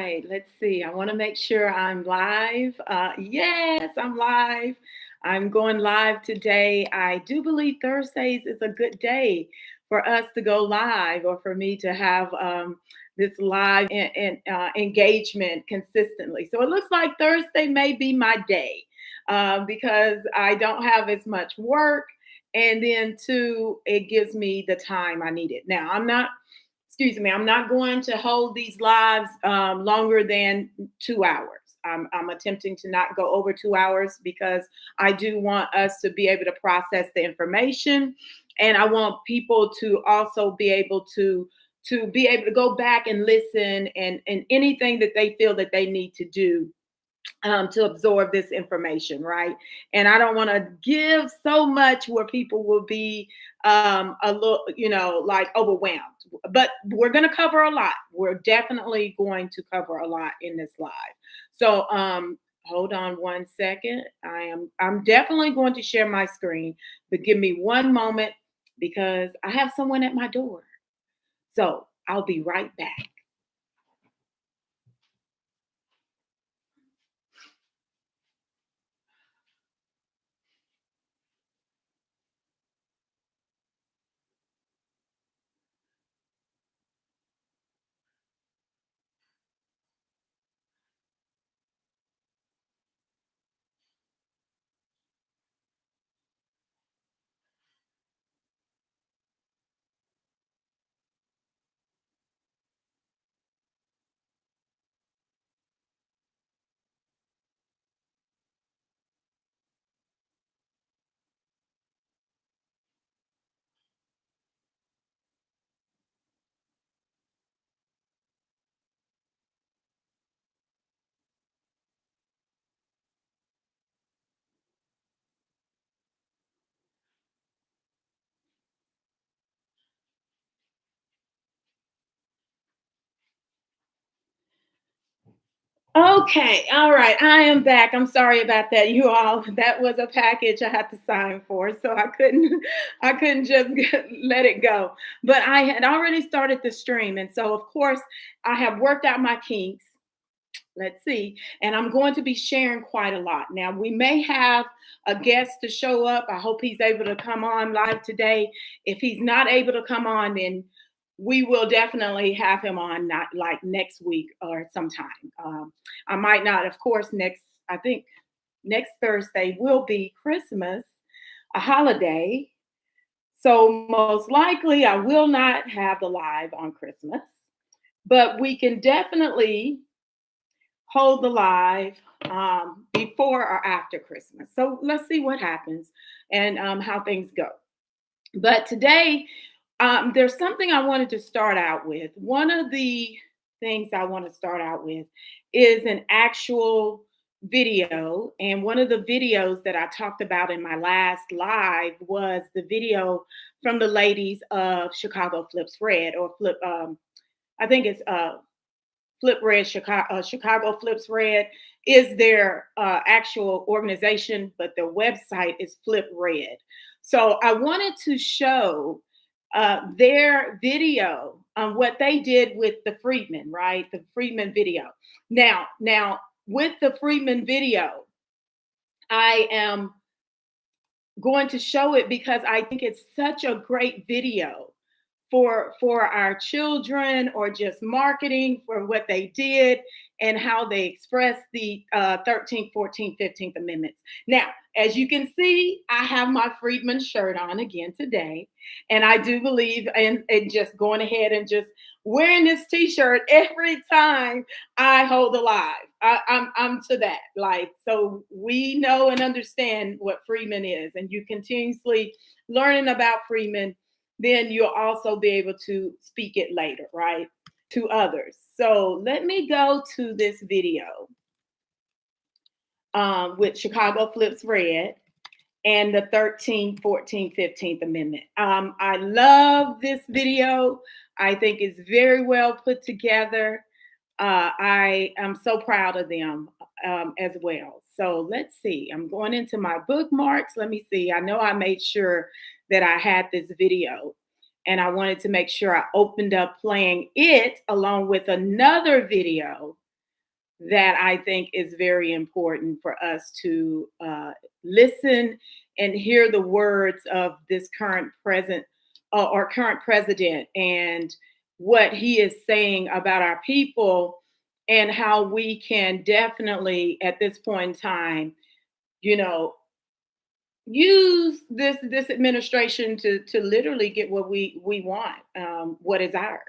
right, let's see. I want to make sure I'm live. Yes, I'm live. I'm going live today. I do believe Thursdays is a good day for us to go live or for me to have this live engagement consistently. So it looks like Thursday may be my day because I don't have as much work. And then, two, it gives me the time I need it. Now, I'm not going to hold these lives longer than 2 hours. I'm attempting to not go over 2 hours because I do want us to be able to process the information, and I want people to also be able to go back and listen and anything that they feel that they need to do to absorb this information, right? And I don't want to give so much where people will be a little, like overwhelmed. But we're going to cover a lot. We're definitely going to cover a lot in this live. So, hold on one second. I'm definitely going to share my screen, but give me one moment because I have someone at my door. So I'll be right back. Okay, all right. I am back. I'm sorry about that, you all. That was a package I had to sign for, so I couldn't I couldn't just let it go. But I had already started the stream, and so of course I have worked out my kinks. Let's see. And I'm going to be sharing quite a lot. Now, we may have a guest to show up. I hope he's able to come on live today. If he's not able to come on, then we will definitely have him on, not like next week or sometime. I might not, of course, I think next Thursday will be Christmas, a holiday. So most likely I will not have the live on Christmas, but we can definitely hold the live before or after Christmas. So let's see what happens and how things go. But today, there's something I wanted to start out with. One of the things I want to start out with is an actual video. And one of the videos that I talked about in my last live was the video from the ladies of Chicago Flips Red, or I think it's Flip Red, Chicago Flips Red is their actual organization, but their website is Flip Red. So I wanted to show their video on what they did with the Freedmen, right? The Freedmen video. Now with the Freedmen video, I am going to show it because I think it's such a great video for our children, or just marketing for what they did and how they expressed the 13th, 14th, 15th Amendments. Now, as you can see, I have my Freedman shirt on again today, and I do believe in just going ahead and just wearing this T-shirt every time I hold a live. I'm to that. Like, so we know and understand what Freeman is, and you continuously learning about Freeman, then you'll also be able to speak it later, right, to others. So let me go to this video with Chicago Flips Red and the 13th, 14th, 15th Amendment. I love this video. I think it's very well put together. I am so proud of them as well. So let's see. I'm going into my bookmarks. Let me see. I know I made sure that I had this video, and I wanted to make sure I opened up playing it along with another video that I think is very important for us to listen and hear the words of this current president and what he is saying about our people and how we can definitely at this point in time, you know, use this administration to literally get what we want, what is ours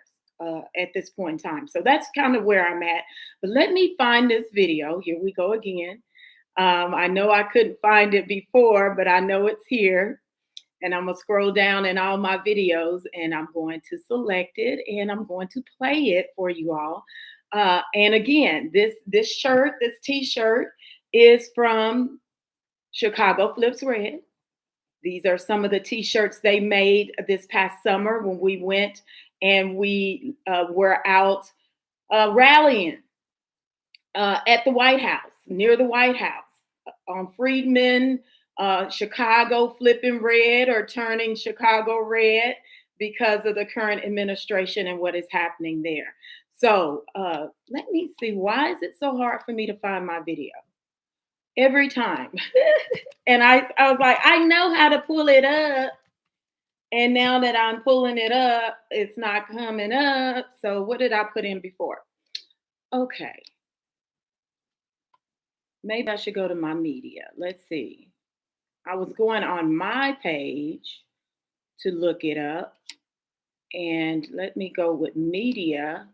at this point in time. So that's kind of where I'm at. But let me find this video. Here we go again. I know I couldn't find it before, but I know it's here. And I'm gonna scroll down in all my videos, and I'm going to select it, and I'm going to play it for you all. And again, this T-shirt is from Chicago Flips Red. These are some of the T-shirts they made this past summer when we went and we were out rallying at the White House, near the White House, on Freedmen, Chicago flipping red or turning Chicago red because of the current administration and what is happening there. So let me see. Why is it so hard for me to find my video? Every time. And I was like, I know how to pull it up. And now that I'm pulling it up, it's not coming up. So what did I put in before? Okay. Maybe I should go to my media. Let's see. I was going on my page to look it up. And let me go with media.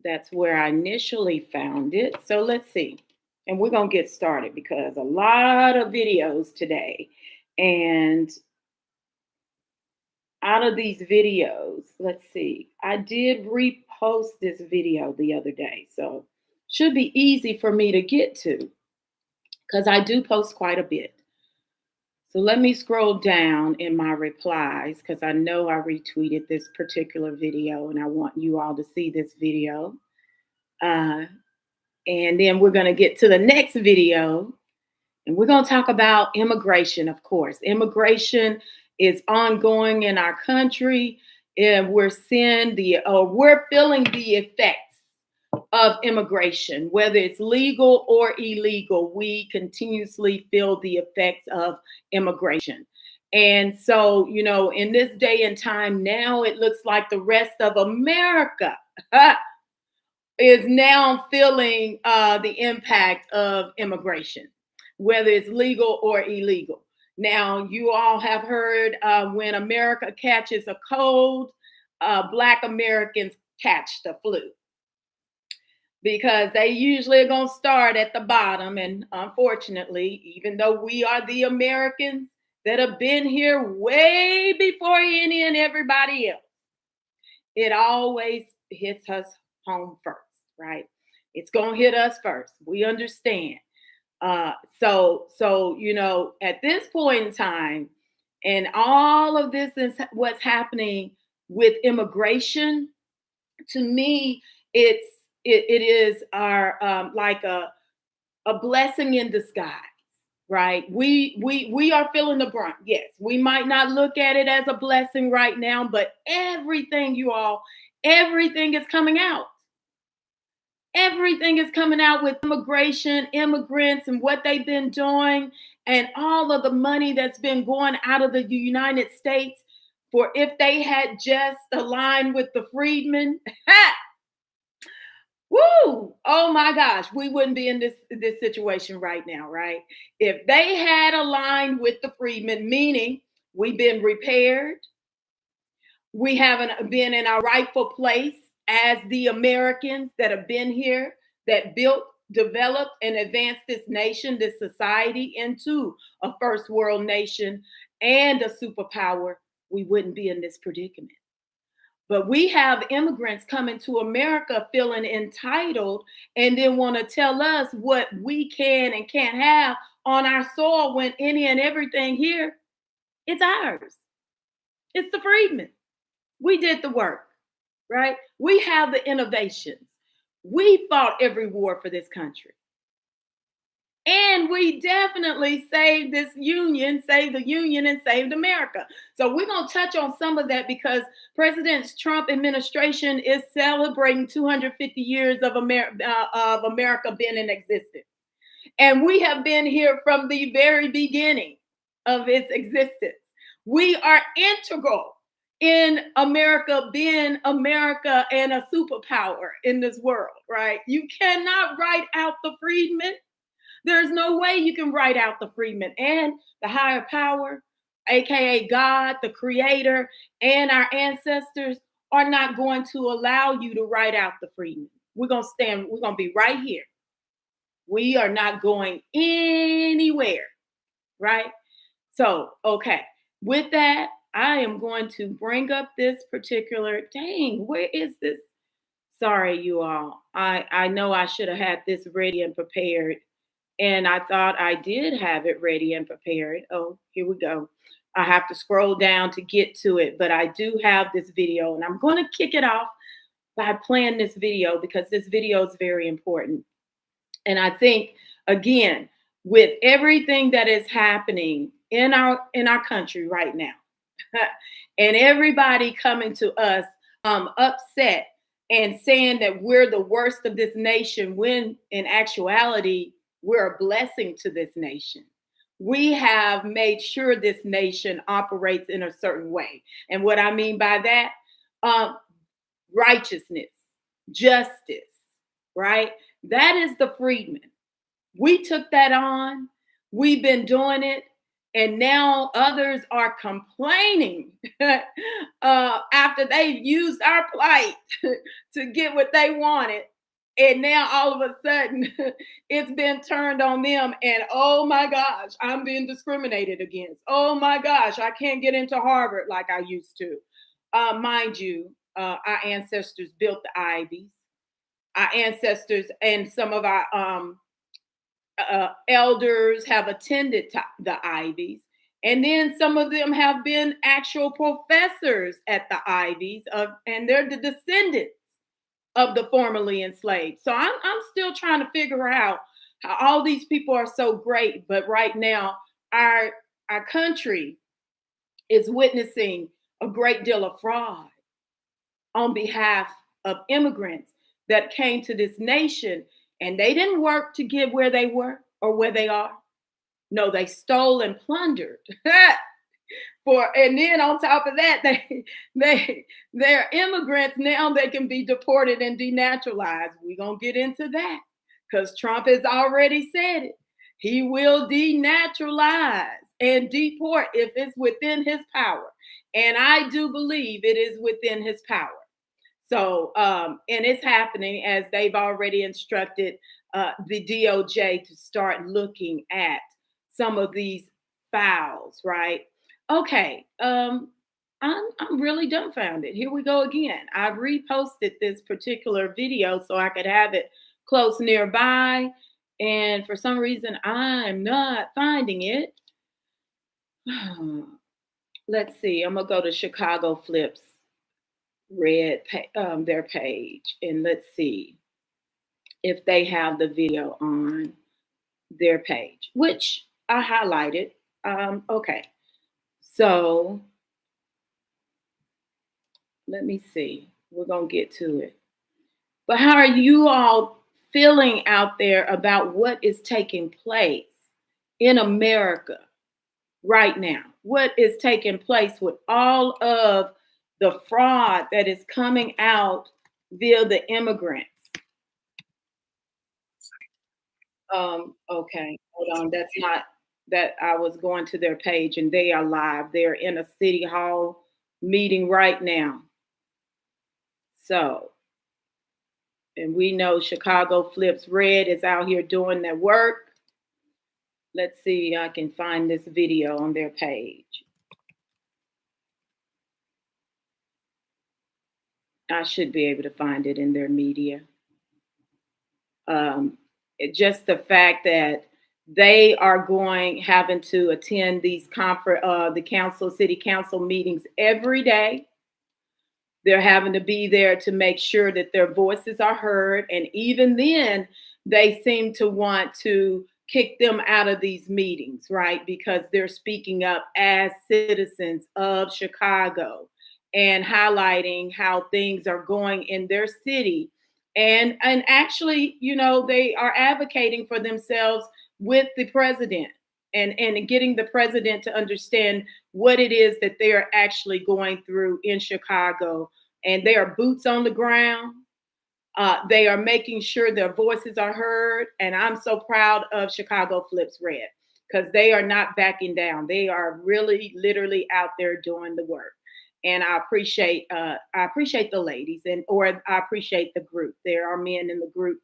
That's where I initially found it. So let's see. And we're going to get started because a lot of videos today. And out of these videos, let's see. I did repost this video the other day. So should be easy for me to get to because I do post quite a bit. So let me scroll down in my replies because I know I retweeted this particular video and I want you all to see this video. And then we're going to get to the next video and we're going to talk about immigration, of course. Immigration is ongoing in our country and we're feeling the effects of immigration, whether it's legal or illegal. We continuously feel the effects of immigration. And so, in this day and time now, it looks like the rest of America is now feeling the impact of immigration, whether it's legal or illegal. Now, you all have heard when America catches a cold, Black Americans catch the flu because they usually are going to start at the bottom. And unfortunately, even though we are the Americans that have been here way before any and everybody else, it always hits us home first, right? It's going to hit us first. We understand. So at this point in time, and all of this is what's happening with immigration. To me, it is our like a blessing in disguise, right? We are feeling the brunt. Yes, we might not look at it as a blessing right now, but everything is coming out. Everything is coming out with immigration, immigrants, and what they've been doing, and all of the money that's been going out of the United States. For if they had just aligned with the freedmen, woo! Oh my gosh, we wouldn't be in this situation right now, right? If they had aligned with the freedmen, meaning we've been repaired, we haven't been in our rightful place as the Americans that have been here, that built, developed, and advanced this nation, this society into a first world nation and a superpower, we wouldn't be in this predicament. But we have immigrants coming to America feeling entitled and then want to tell us what we can and can't have on our soil when any and everything here, it's ours. It's the freedmen. We did the work, right? We have the innovations. We fought every war for this country. And we definitely saved this union, saved the union, and saved America. So we're going to touch on some of that because President Trump administration is celebrating 250 years of America being in existence. And we have been here from the very beginning of its existence. We are integral in America being America and a superpower in this world, right? You cannot write out the freedmen. There's no way you can write out the freedmen and the higher power, aka God, the creator, and our ancestors are not going to allow you to write out the freedmen. We're gonna be right here. We are not going anywhere, right? So, okay. With that, I am going to bring up this particular, dang, where is this? Sorry, you all. I know I should have had this ready and prepared. And I thought I did have it ready and prepared. Oh, here we go. I have to scroll down to get to it, but I do have this video and I'm going to kick it off by playing this video because this video is very important. And I think, again, with everything that is happening in our country right now, and everybody coming to us upset and saying that we're the worst of this nation, when in actuality we're a blessing to this nation. We have made sure this nation operates in a certain way, and what I mean by that, um, righteousness, justice, right? That is the freedmen. We took that on. We've been doing it. And now others are complaining after they've used our plight to get what they wanted. And now all of a sudden it's been turned on them. And oh my gosh, I'm being discriminated against. Oh my gosh, I can't get into Harvard like I used to. Mind you, our ancestors built the Ivies. Our ancestors and some of our elders have attended the Ivies, and then some of them have been actual professors at the Ivies, and they're the descendants of the formerly enslaved. So I'm still trying to figure out how all these people are so great, but right now our country is witnessing a great deal of fraud on behalf of immigrants that came to this nation, and they didn't work to get where they were or where they are. No, they stole and plundered. And then on top of that, they're immigrants. Now they can be deported and denaturalized. We're gonna get into that because Trump has already said it. He will denaturalize and deport if it's within his power. And I do believe it is within his power. So, and it's happening as they've already instructed the DOJ to start looking at some of these files, right? Okay, I'm really dumbfounded. Here we go again. I reposted this particular video so I could have it close nearby, and for some reason I'm not finding it. Let's see. I'm gonna go to Chicago Flips their page, and let's see if they have the video on their page, which I highlighted. Okay, so let me see. We're gonna get to it. But how are you all feeling out there about what is taking place in America right now? What is taking place with all of the fraud that is coming out via the immigrants? Okay, hold on. That's not that. I was going to their page and they are live. They're in a city hall meeting right now. So, and we know Chicago Flips Red is out here doing their work. Let's see, I can find this video on their page. I should be able to find it in their media. Just the fact that they are having to attend these city council meetings every day. They're having to be there to make sure that their voices are heard. And even then, they seem to want to kick them out of these meetings, right? Because they're speaking up as citizens of Chicago and highlighting how things are going in their city. And actually, they are advocating for themselves with the president and getting the president to understand what it is that they are actually going through in Chicago. And they are boots on the ground. They are making sure their voices are heard. And I'm so proud of Chicago Flips Red because they are not backing down. They are really literally out there doing the work. And I appreciate the ladies or I appreciate the group. There are men in the group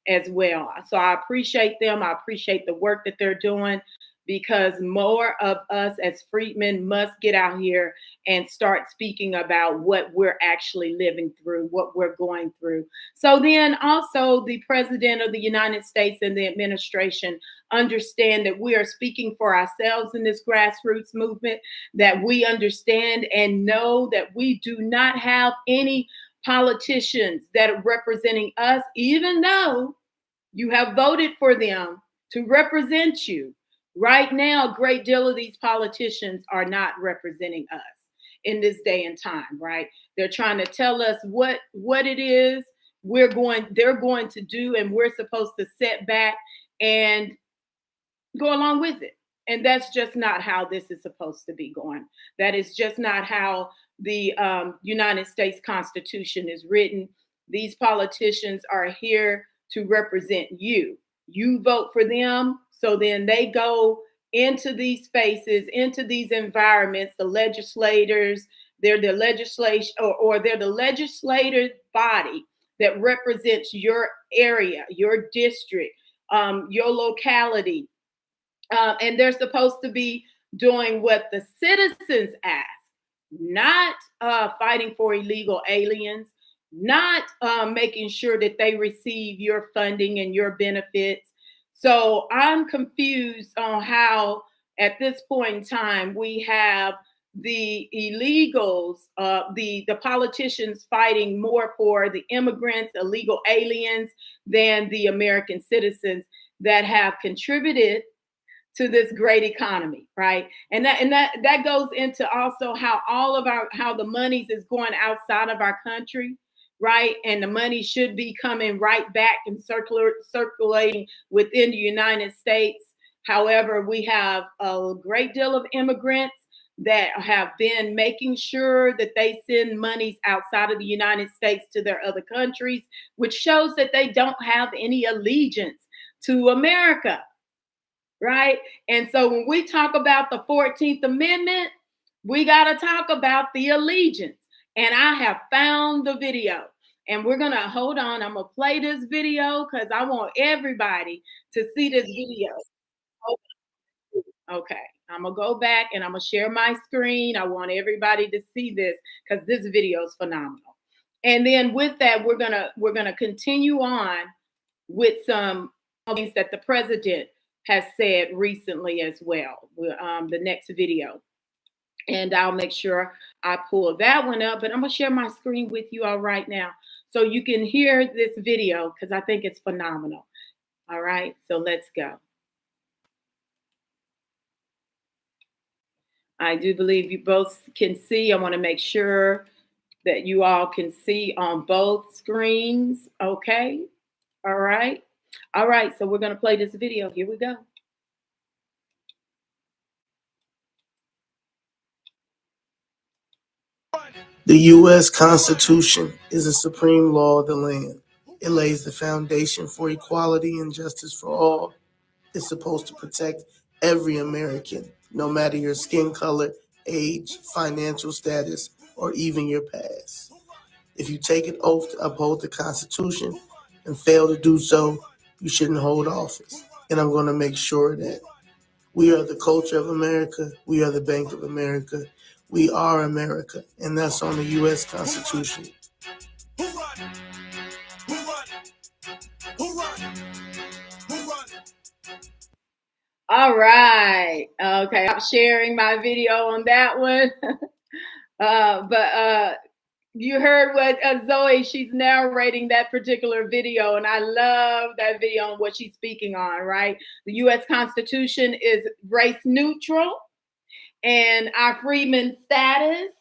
as well. So I appreciate them. I appreciate the work that they're doing because more of us as freedmen must get out here and start speaking about what we're actually living through, what we're going through. So then also the president of the United States and the administration understand that we are speaking for ourselves in this grassroots movement, that we understand and know that we do not have any politicians that are representing us, even though you have voted for them to represent you. Right now, a great deal of these politicians are not representing us in this day and time, right? They're trying to tell us what it is they're going to do, and we're supposed to sit back and go along with it. And that's just not how this is supposed to be going. That is just not how the United States Constitution is written. These politicians are here to represent you. You vote for them, so then they go into these spaces, into these environments, the legislators, they're the legislation or they're the legislative body that represents your area, your district, your locality, and they're supposed to be doing what the citizens ask, not fighting for illegal aliens, not making sure that they receive your funding and your benefits. So I'm confused on how, at this point in time, we have the illegals, the politicians fighting more for the immigrants, illegal aliens, than the American citizens that have contributed to this great economy, right? And that goes into also how how the monies is going outside of our country, right? And the money should be coming right back and circulating within the United States. However, we have a great deal of immigrants that have been making sure that they send monies outside of the United States to their other countries, which shows that they don't have any allegiance to America, right? And so when we talk about the 14th Amendment, we got to talk about the allegiance. And I have found the video. And we're going to hold on. I'm going to play this video because I want everybody to see this video. Okay. I'm going to go back and I'm going to share my screen. I want everybody to see this because this video is phenomenal. And then with that, we're gonna continue on with some things that the president has said recently as well. The next video, and I'll make sure I pull that one up. But I'm gonna share my screen with you all right now, so you can hear this video because I think it's phenomenal. All right, so let's go. I do believe you both can see. I want to make sure that you all can see on both screens. Okay. All right. All right. So we're going to play this video. Here we go. The U.S. Constitution is the supreme law of the land. It lays the foundation for equality and justice for all. It's supposed to protect every American, no matter your skin color, age, financial status, or even your past. If you take an oath to uphold the Constitution and fail to do so, you shouldn't hold office. And I'm going to make sure that we are the culture of America. We are the Bank of America. We are America. And that's on the U.S. Constitution. Who run? Who run? Who run? Who run? All right. Okay. I'm sharing my video on that one. But You heard what Zoe, she's narrating that particular video, and I love that video and what she's speaking on, right? The US Constitution is race neutral, and our freedmen status,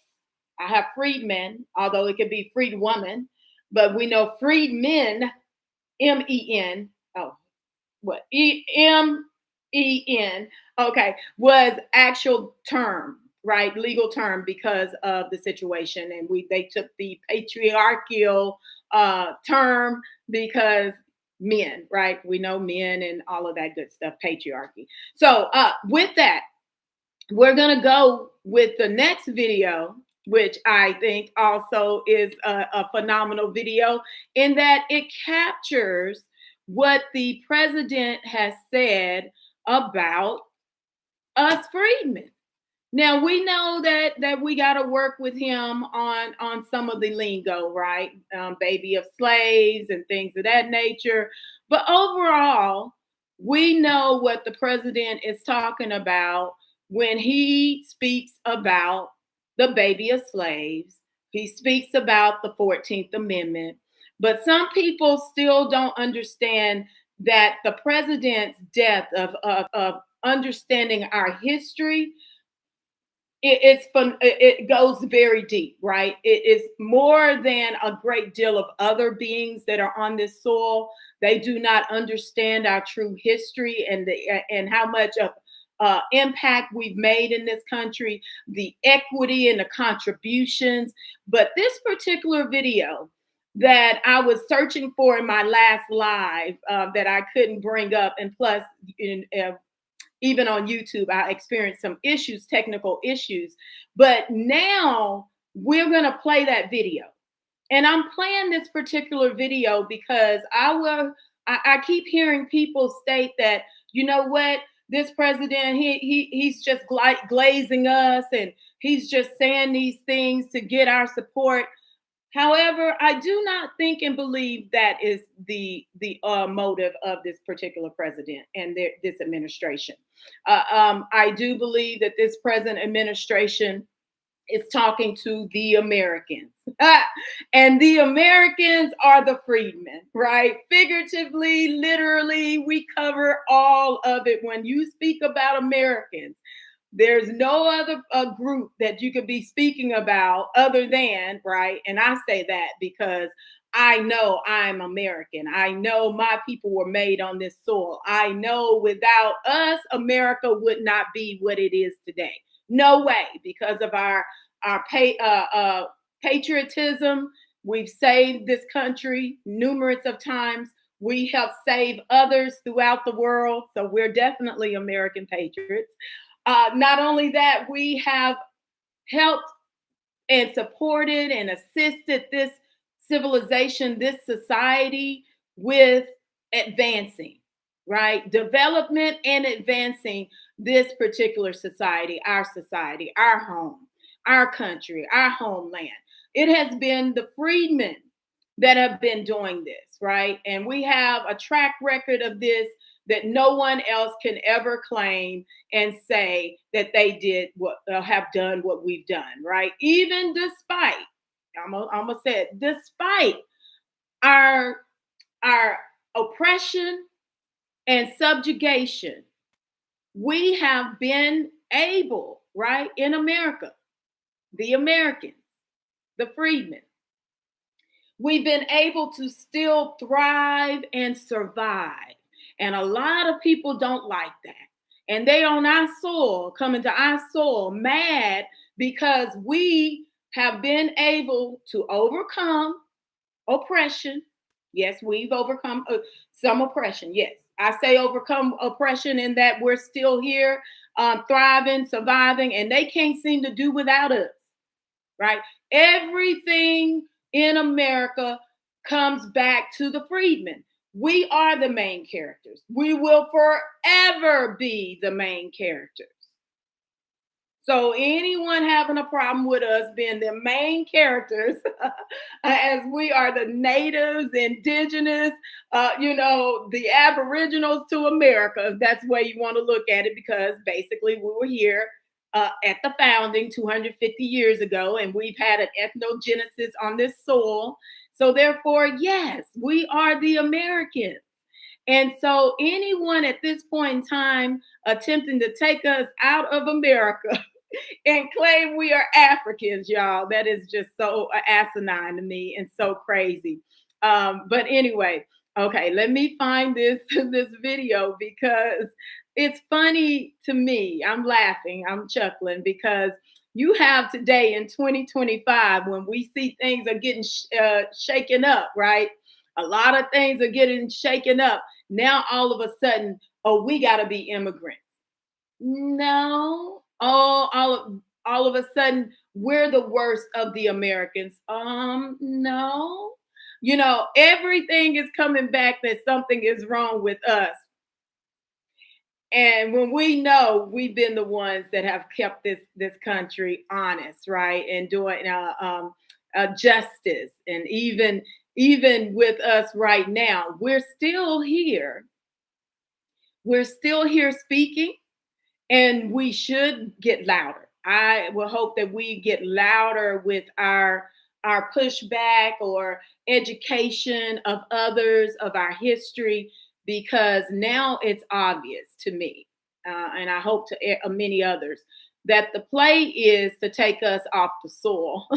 I have freedmen, although it could be freed woman, but we know freedmen, MEN, oh, what? MEN, okay, was actual term, right? Legal term because of the situation. And they took the patriarchal term because men, right? We know men and all of that good stuff, patriarchy. So with that, we're going to go with the next video, which I think also is a phenomenal video in that it captures what the president has said about us freedmen. Now we know that we got to work with him on some of the lingo, right? Baby of slaves and things of that nature. But overall, we know what the president is talking about when he speaks about the baby of slaves. He speaks about the 14th Amendment. But some people still don't understand that the president's depth of understanding our history, it's fun. It goes very deep, right? It is more than a great deal of other beings that are on this soil. They do not understand our true history and how much of impact we've made in this country, the equity and the contributions. But this particular video that I was searching for in my last live that I couldn't bring up, and plus, even on YouTube, I experienced some issues, technical issues. But now we're going to play that video. And I'm playing this particular video because I keep hearing people state that, you know what, this president, he's just glazing us and he's just saying these things to get our support. However, I do not think and believe that is the motive of this particular president and this administration. I do believe that this present administration is talking to the Americans. And the Americans are the freedmen, right? Figuratively, literally, we cover all of it. When you speak about Americans, there's no other group that you could be speaking about other than, right? And I say that because I know I'm American. I know my people were made on this soil. I know without us, America would not be what it is today. No way, because of our patriotism. We've saved this country numerous of times. We helped save others throughout the world. So we're definitely American patriots. Not only that, we have helped and supported and assisted this civilization, this society with advancing, right? Development and advancing this particular society, our home, our country, our homeland. It has been the freedmen that have been doing this, right? And we have a track record of this that no one else can ever claim and say that they did what have done what we've done, right? Even despite, I'm gonna say it, despite our oppression and subjugation, we have been able, right, in America, the Americans, the freedmen, we've been able to still thrive and survive. And a lot of people don't like that. And they on our soil, coming to our soil, mad because we have been able to overcome oppression. Yes, we've overcome some oppression. Yes, I say overcome oppression in that we're still here, thriving, surviving, and they can't seem to do without us, right? Everything in America comes back to the freedmen. We are the main characters. We will forever be the main characters. So anyone having a problem with us being the main characters, as we are the natives, indigenous, the aboriginals to America, that's the way you want to look at it, because basically we were here at the founding 250 years ago, and we've had an ethnogenesis on this soil. So, therefore, yes, we are the Americans. And so, anyone at this point in time attempting to take us out of America and claim we are Africans, y'all, that is just so asinine to me and so crazy. But anyway, okay, let me find this this video because it's funny to me. I'm laughing, I'm chuckling because you have today in 2025 when we see things are getting shaken up, right? A lot of things are getting shaken up. Now all of a sudden, oh, we got to be immigrants. No. Oh, all of a sudden we're the worst of the Americans. No. You know, everything is coming back that something is wrong with us. And when we know we've been the ones that have kept this country honest, right, and doing justice, and even with us right now, we're still here. We're still here speaking, and we should get louder. I will hope that we get louder with our pushback or education of others of our history, because now it's obvious to me, and I hope to many others, that the play is to take us off the soil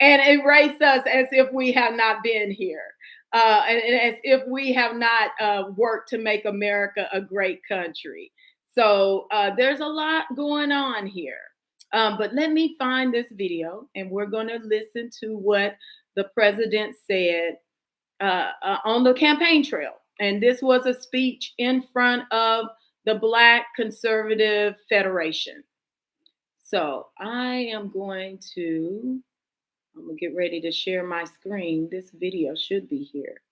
and erase us as if we have not been here. And as if we have not worked to make America a great country. So there's a lot going on here. But let me find this video and we're going to listen to what the president said on the campaign trail. And this was a speech in front of the Black Conservative Federation. So I'm going to get ready to share my screen. This video should be here.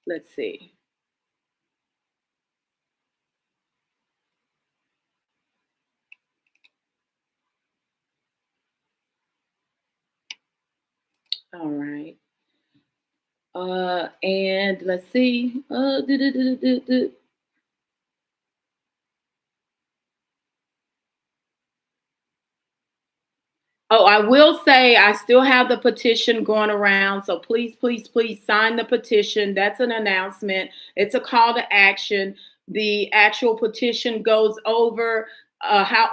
Let's see. All right. And let's see. Oh, I will say I still have the petition going around. So please, please, please sign the petition. That's an announcement. It's a call to action. The actual petition goes over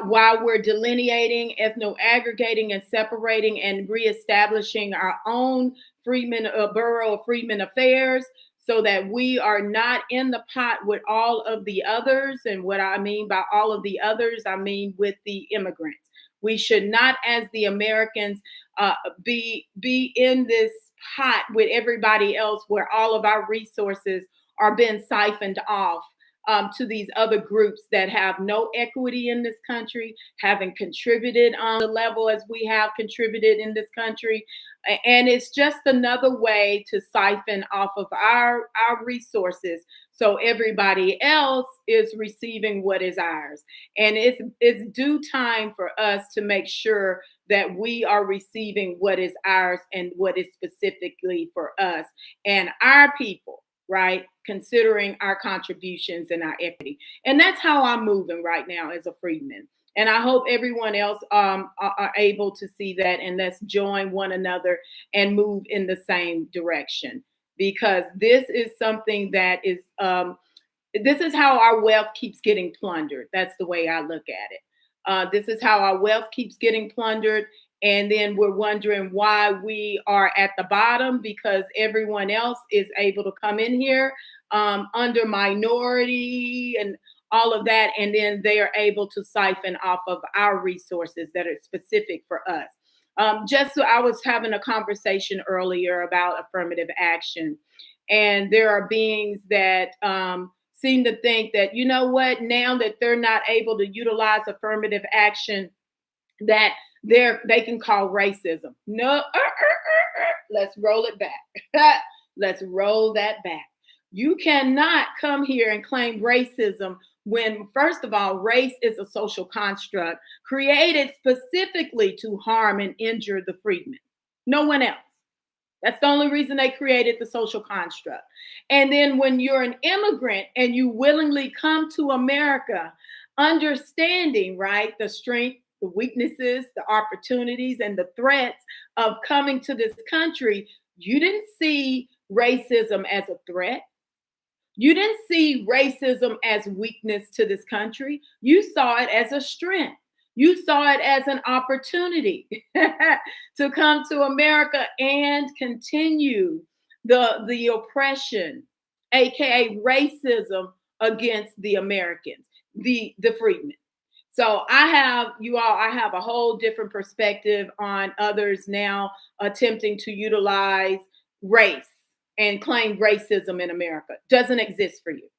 why we're delineating, ethno aggregating, and separating and reestablishing our own Freedmen Bureau of Freedmen Affairs, so that we are not in the pot with all of the others. And what I mean by all of the others, I mean with the immigrants. We should not, as the Americans, be in this pot with everybody else, where all of our resources are being siphoned off to these other groups that have no equity in this country, haven't contributed on the level as we have contributed in this country. And it's just another way to siphon off of our resources, so everybody else is receiving what is ours. And it's due time for us to make sure that we are receiving what is ours and what is specifically for us and our people, right? Considering our contributions and our equity. And that's how I'm moving right now as a freedman. And I hope everyone else are able to see that, and let's join one another and move in the same direction, because this is something that is this is how our wealth keeps getting plundered. That's the way I look at it. This is how our wealth keeps getting plundered. And then we're wondering why we are at the bottom, because everyone else is able to come in here under minority and all of that. And then they are able to siphon off of our resources that are specific for us. Just so I was having a conversation earlier about affirmative action. And there are beings that seem to think that, you know what, now that they're not able to utilize affirmative action, that they can call racism. No, let's roll it back. Let's roll that back. You cannot come here and claim racism when, first of all, race is a social construct created specifically to harm and injure the freedmen. No one else. That's the only reason they created the social construct. And then when you're an immigrant and you willingly come to America, understanding, right, the strength, the weaknesses, the opportunities, and the threats of coming to this country, you didn't see racism as a threat. You didn't see racism as weakness to this country. You saw it as a strength. You saw it as an opportunity to come to America and continue the oppression, aka racism against the Americans, the freedmen. So I have a whole different perspective on others now attempting to utilize race and claim racism in America. Doesn't exist for you.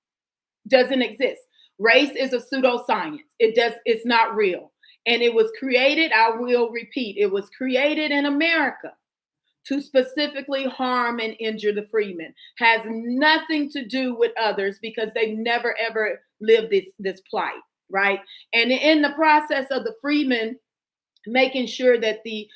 Doesn't exist. Race is a pseudoscience. It's not real. And it was created, I will repeat, it was created in America to specifically harm and injure the freedmen. Has nothing to do with others because they've never ever lived this plight, right? And in the process of the freedmen making sure that the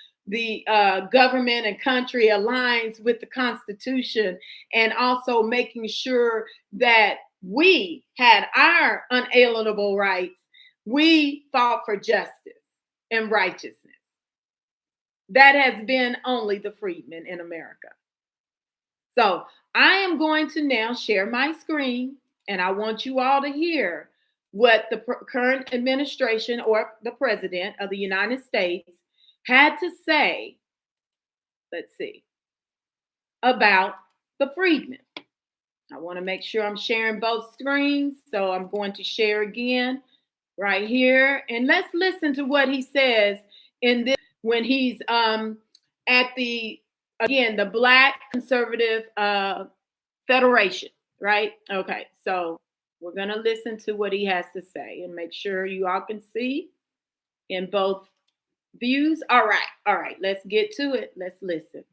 government and country aligns with the Constitution, and also making sure that we had our unalienable rights, we fought for justice and righteousness. That has been only the freedmen in America. So I am going to now share my screen, and I want you all to hear what the current administration or the president of the United States had to say, let's see, about the freedmen. I want to make sure I'm sharing both screens, so I'm going to share again right here, and let's listen to what he says in this when he's at the Black Conservative Federation, right? Okay, so we're going to listen to what he has to say and make sure you all can see in both views. All right, let's get to it. Let's listen.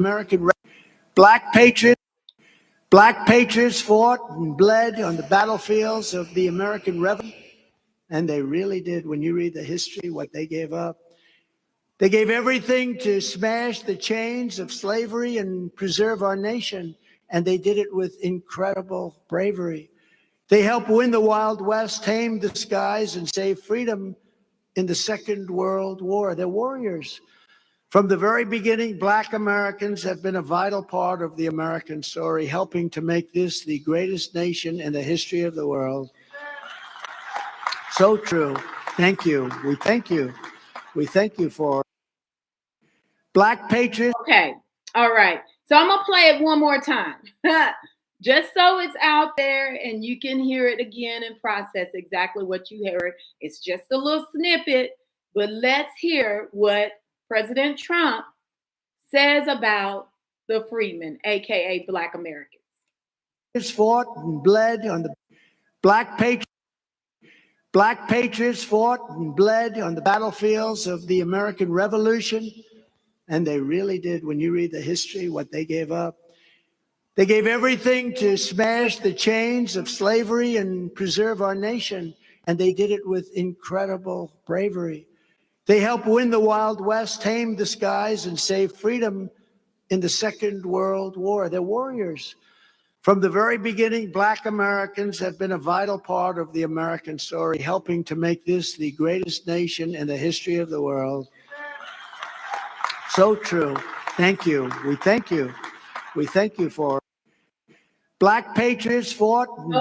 American Black patriots fought and bled on the battlefields of the American Revolution, and they really did. When you read the history, what they gave up, they gave everything to smash the chains of slavery and preserve our nation, and they did it with incredible bravery. They helped win the Wild West, tamed the skies, and saved freedom in the Second World War. They're warriors. From the very beginning, Black Americans have been a vital part of the American story, helping to make this the greatest nation in the history of the world. So true. Thank you. We thank you. We thank you for Black patriots. Okay. All right. So I'm going to play it one more time. Just so it's out there and you can hear it again and process exactly what you heard. It's just a little snippet, but let's hear what President Trump says about the freedmen, aka Black Americans. Fought and bled on the Black patriots fought and bled on the battlefields of the American Revolution, and they really did. When you read the history, what they gave up, they gave everything to smash the chains of slavery and preserve our nation, and they did it with incredible bravery. They helped win the Wild West, tamed the skies, and saved freedom in the Second World War. They're warriors. From the very beginning, Black Americans have been a vital part of the American story, helping to make this the greatest nation in the history of the world. So true. Thank you. We thank you. We thank you for Black patriots fought and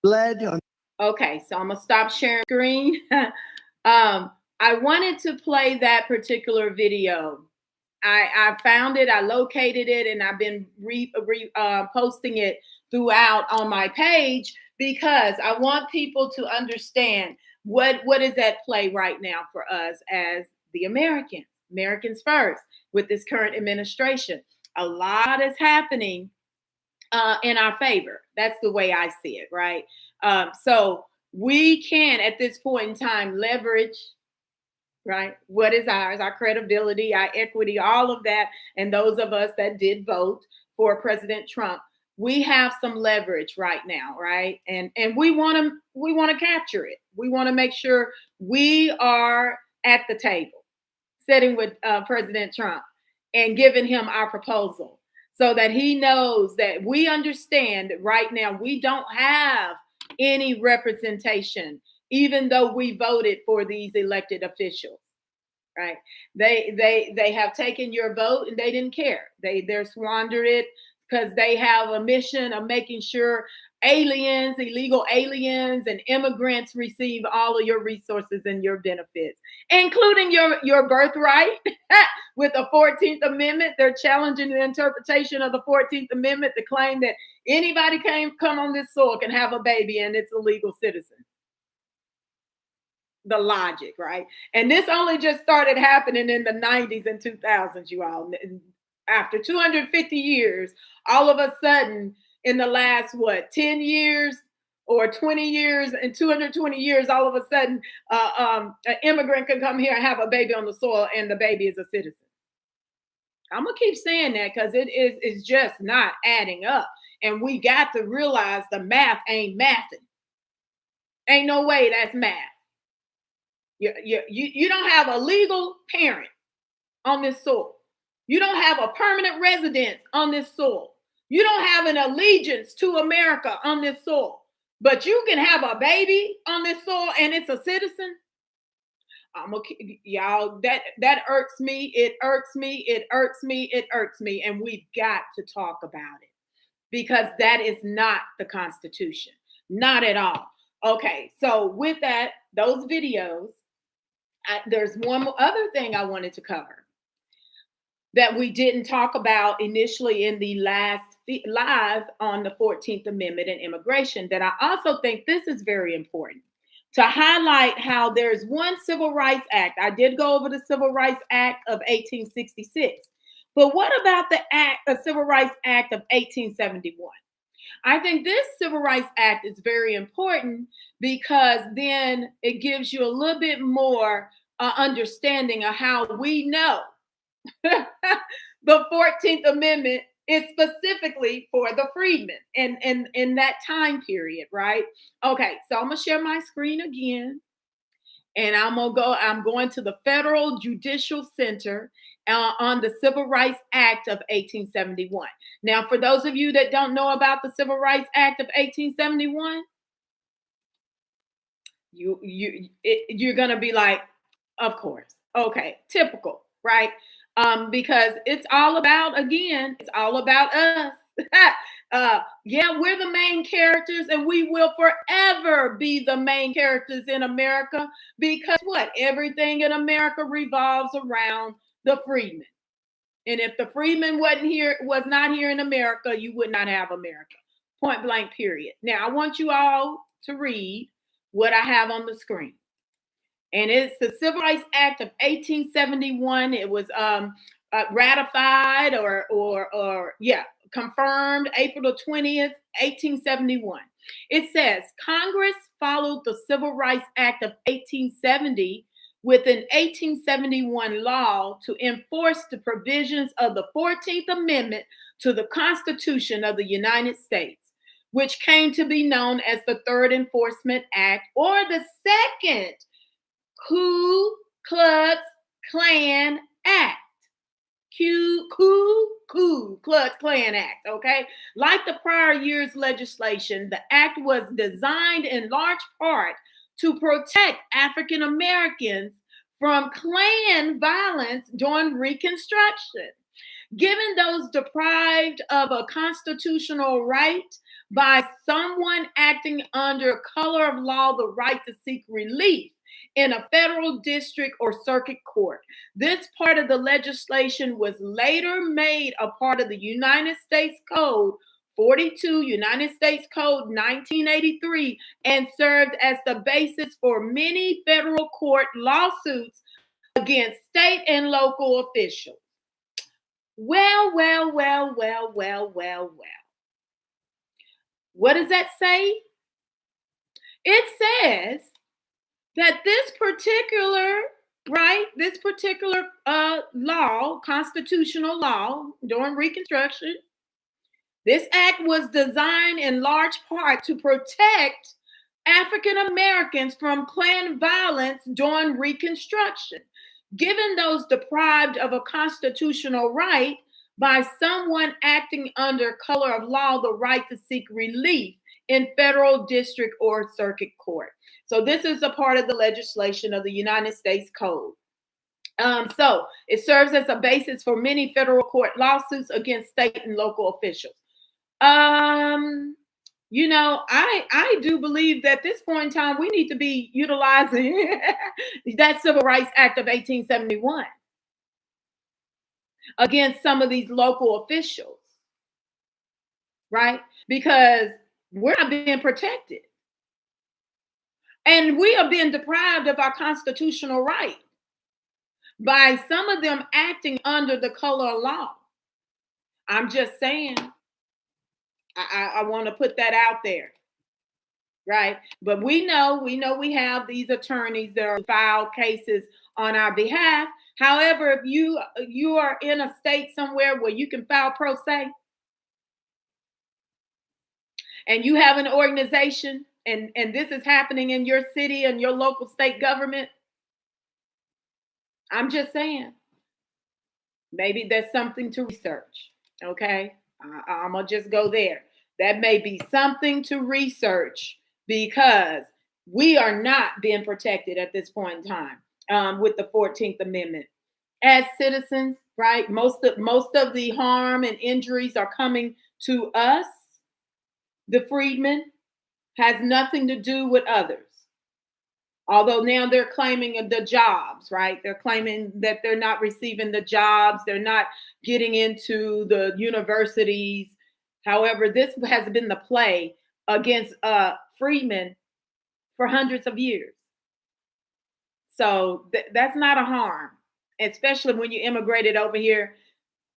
bled on. Okay, so I'm going to stop sharing screen. I wanted to play that particular video. I found it, I located it, and I've been posting it throughout on my page because I want people to understand what is at play right now for us as the Americans first with this current administration. A lot is happening in our favor. That's the way I see it, right? So we can, at this point in time, leverage, right, what is ours, our credibility, our equity, all of that. And those of us that did vote for President Trump, we have some leverage right now, right? And we want to capture it. We want to make sure we are at the table. sitting with President Trump and giving him our proposal so that he knows that we understand that right now we don't have any representation, even though we voted for these elected officials. Right? They have taken your vote and they didn't care. They're squandered it because they have a mission of making sure aliens, illegal aliens, and immigrants receive all of your resources and your benefits, including your birthright. With the 14th Amendment, they're challenging the interpretation of the 14th Amendment to claim that anybody can come on this soil can have a baby and it's a legal citizen. The logic, right? And this only just started happening in the 90s and 2000s, you all. After 250 years, all of a sudden, in the last, 10 years or 20 years and 220 years, all of a sudden, an immigrant can come here and have a baby on the soil and the baby is a citizen. I'm going to keep saying that because it's just not adding up. And we got to realize the math ain't mathing. Ain't no way that's math. You don't have a legal parent on this soil. You don't have a permanent residence on this soil. You don't have an allegiance to America on this soil. But you can have a baby on this soil and it's a citizen. Y'all, that irks me. It irks me. It irks me. It irks me. And we've got to talk about it because that is not the Constitution. Not at all. Okay, so with that, those videos, there's one other thing I wanted to cover that we didn't talk about initially in the last live on the 14th Amendment and immigration, that I also think this is very important to highlight how there's one Civil Rights Act. I did go over the Civil Rights Act of 1866, but what about the Civil Rights Act of 1871? I think this Civil Rights Act is very important because then it gives you a little bit more understanding of how we know the 14th Amendment is specifically for the freedmen and in that time period, right? Okay, so I'm gonna share my screen again. And I'm going to the Federal Judicial Center on the Civil Rights Act of 1871. Now, for those of you that don't know about the Civil Rights Act of 1871, you're gonna be like, of course, okay, typical, right? Because it's all about, again, it's all about us. Yeah, we're the main characters and we will forever be the main characters in America because what? Everything in America revolves around the freedmen. And if the freedmen was not here in America, you would not have America. Point blank, period. Now, I want you all to read what I have on the screen. And it's the Civil Rights Act of 1871. It was ratified confirmed April the 20th, 1871. It says, Congress followed the Civil Rights Act of 1870 with an 1871 law to enforce the provisions of the 14th Amendment to the Constitution of the United States, which came to be known as the Third Enforcement Act or the Second Ku Klux Klan Act. Ku Klux Klan Act, okay? Like the prior year's legislation, the act was designed in large part to protect African Americans from Klan violence during Reconstruction, giving those deprived of a constitutional right by someone acting under color of law the right to seek relief in a federal district or circuit court. This part of the legislation was later made a part of the United States Code 42, United States Code 1983, and served as the basis for many federal court lawsuits against state and local officials. Well. What does that say? It says that this particular law, constitutional law during Reconstruction, this act was designed in large part to protect African Americans from Klan violence during Reconstruction, given those deprived of a constitutional right by someone acting under color of law the right to seek relief in federal, district, or circuit court. So this is a part of the legislation of the United States Code. So it serves as a basis for many federal court lawsuits against state and local officials. I do believe that at this point in time, we need to be utilizing that Civil Rights Act of 1871 against some of these local officials, right? Because we're not being protected. And we are being deprived of our constitutional right by some of them acting under the color of law. I'm just saying, I want to put that out there, right? But we know we have these attorneys that are file cases on our behalf. However, if you are in a state somewhere where you can file pro se, and you have an organization, and this is happening in your city and your local state government, I'm just saying, maybe there's something to research. Okay, I'm gonna just go there. That may be something to research, because we are not being protected at this point in time with the 14th Amendment as citizens, right? Most of the harm and injuries are coming to us. The freedmen has nothing to do with others. Although now they're claiming the jobs, right? They're claiming that they're not receiving the jobs. They're not getting into the universities. However, this has been the play against freedmen for hundreds of years. So that's not a harm, especially when you immigrated over here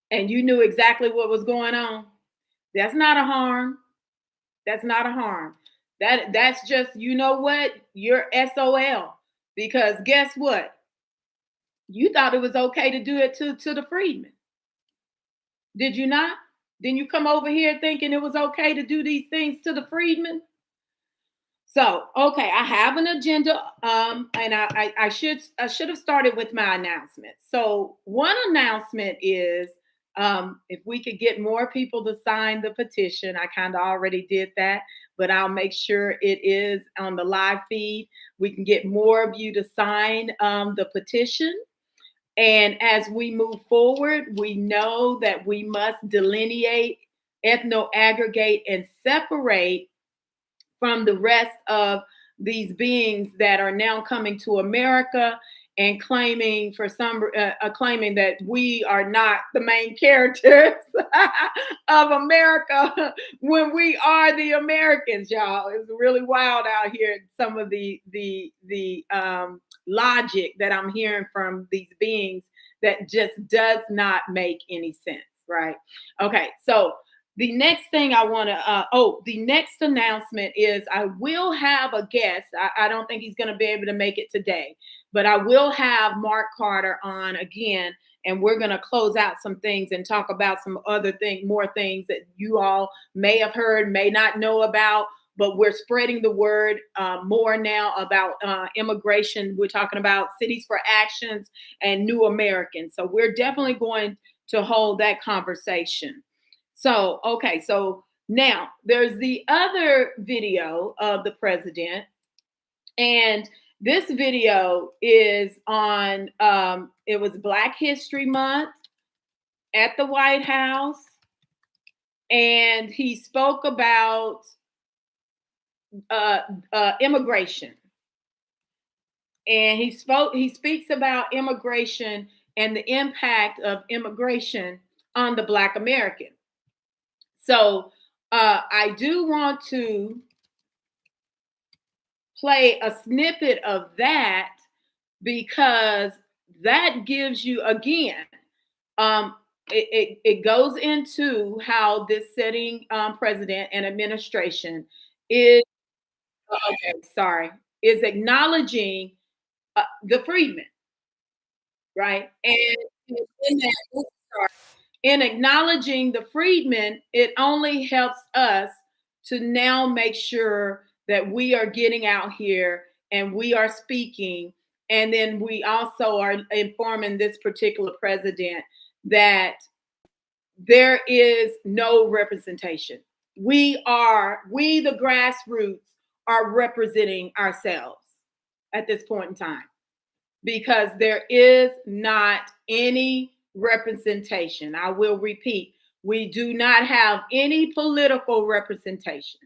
and you knew exactly what was going on. That's not a harm. That's not a harm. That's just, you know what? You're SOL. Because guess what? You thought it was okay to do it to the freedmen. Did you not? Didn't you come over here thinking it was okay to do these things to the freedmen? So, okay, I have an agenda, and I should have started with my announcement. So, one announcement is, if we could get more people to sign the petition. I kind of already did that, but I'll make sure it is on the live feed. We can get more of you to sign the petition. And as we move forward, we know that we must delineate, ethno-aggregate, and separate from the rest of these beings that are now coming to America and claiming claiming that we are not the main characters of America when we are the Americans, y'all. It's really wild out here. Some of the logic that I'm hearing from these beings that just does not make any sense, right? Okay, so the next thing I want to, the next announcement is I will have a guest. I don't think he's going to be able to make it today, but I will have Mark Carter on again, and we're going to close out some things and talk about some other more things that you all may have heard, may not know about, but we're spreading the word more now about immigration. We're talking about Cities for Actions and New Americans. So we're definitely going to hold that conversation. So, okay, so now there's the other video of the president, and this video is on, it was Black History Month at the White House, and he spoke about immigration. And he speaks about immigration and the impact of immigration on the Black American. So I do want to play a snippet of that, because that gives you, again, it goes into how this sitting president and administration is acknowledging the freedmen, right? And in that, in acknowledging the freedmen, it only helps us to now make sure that we are getting out here and we are speaking And then we also are informing this particular president that there is no representation. We, the grassroots, are representing ourselves at this point in time, because there is not any representation. I will repeat, we do not have any political representation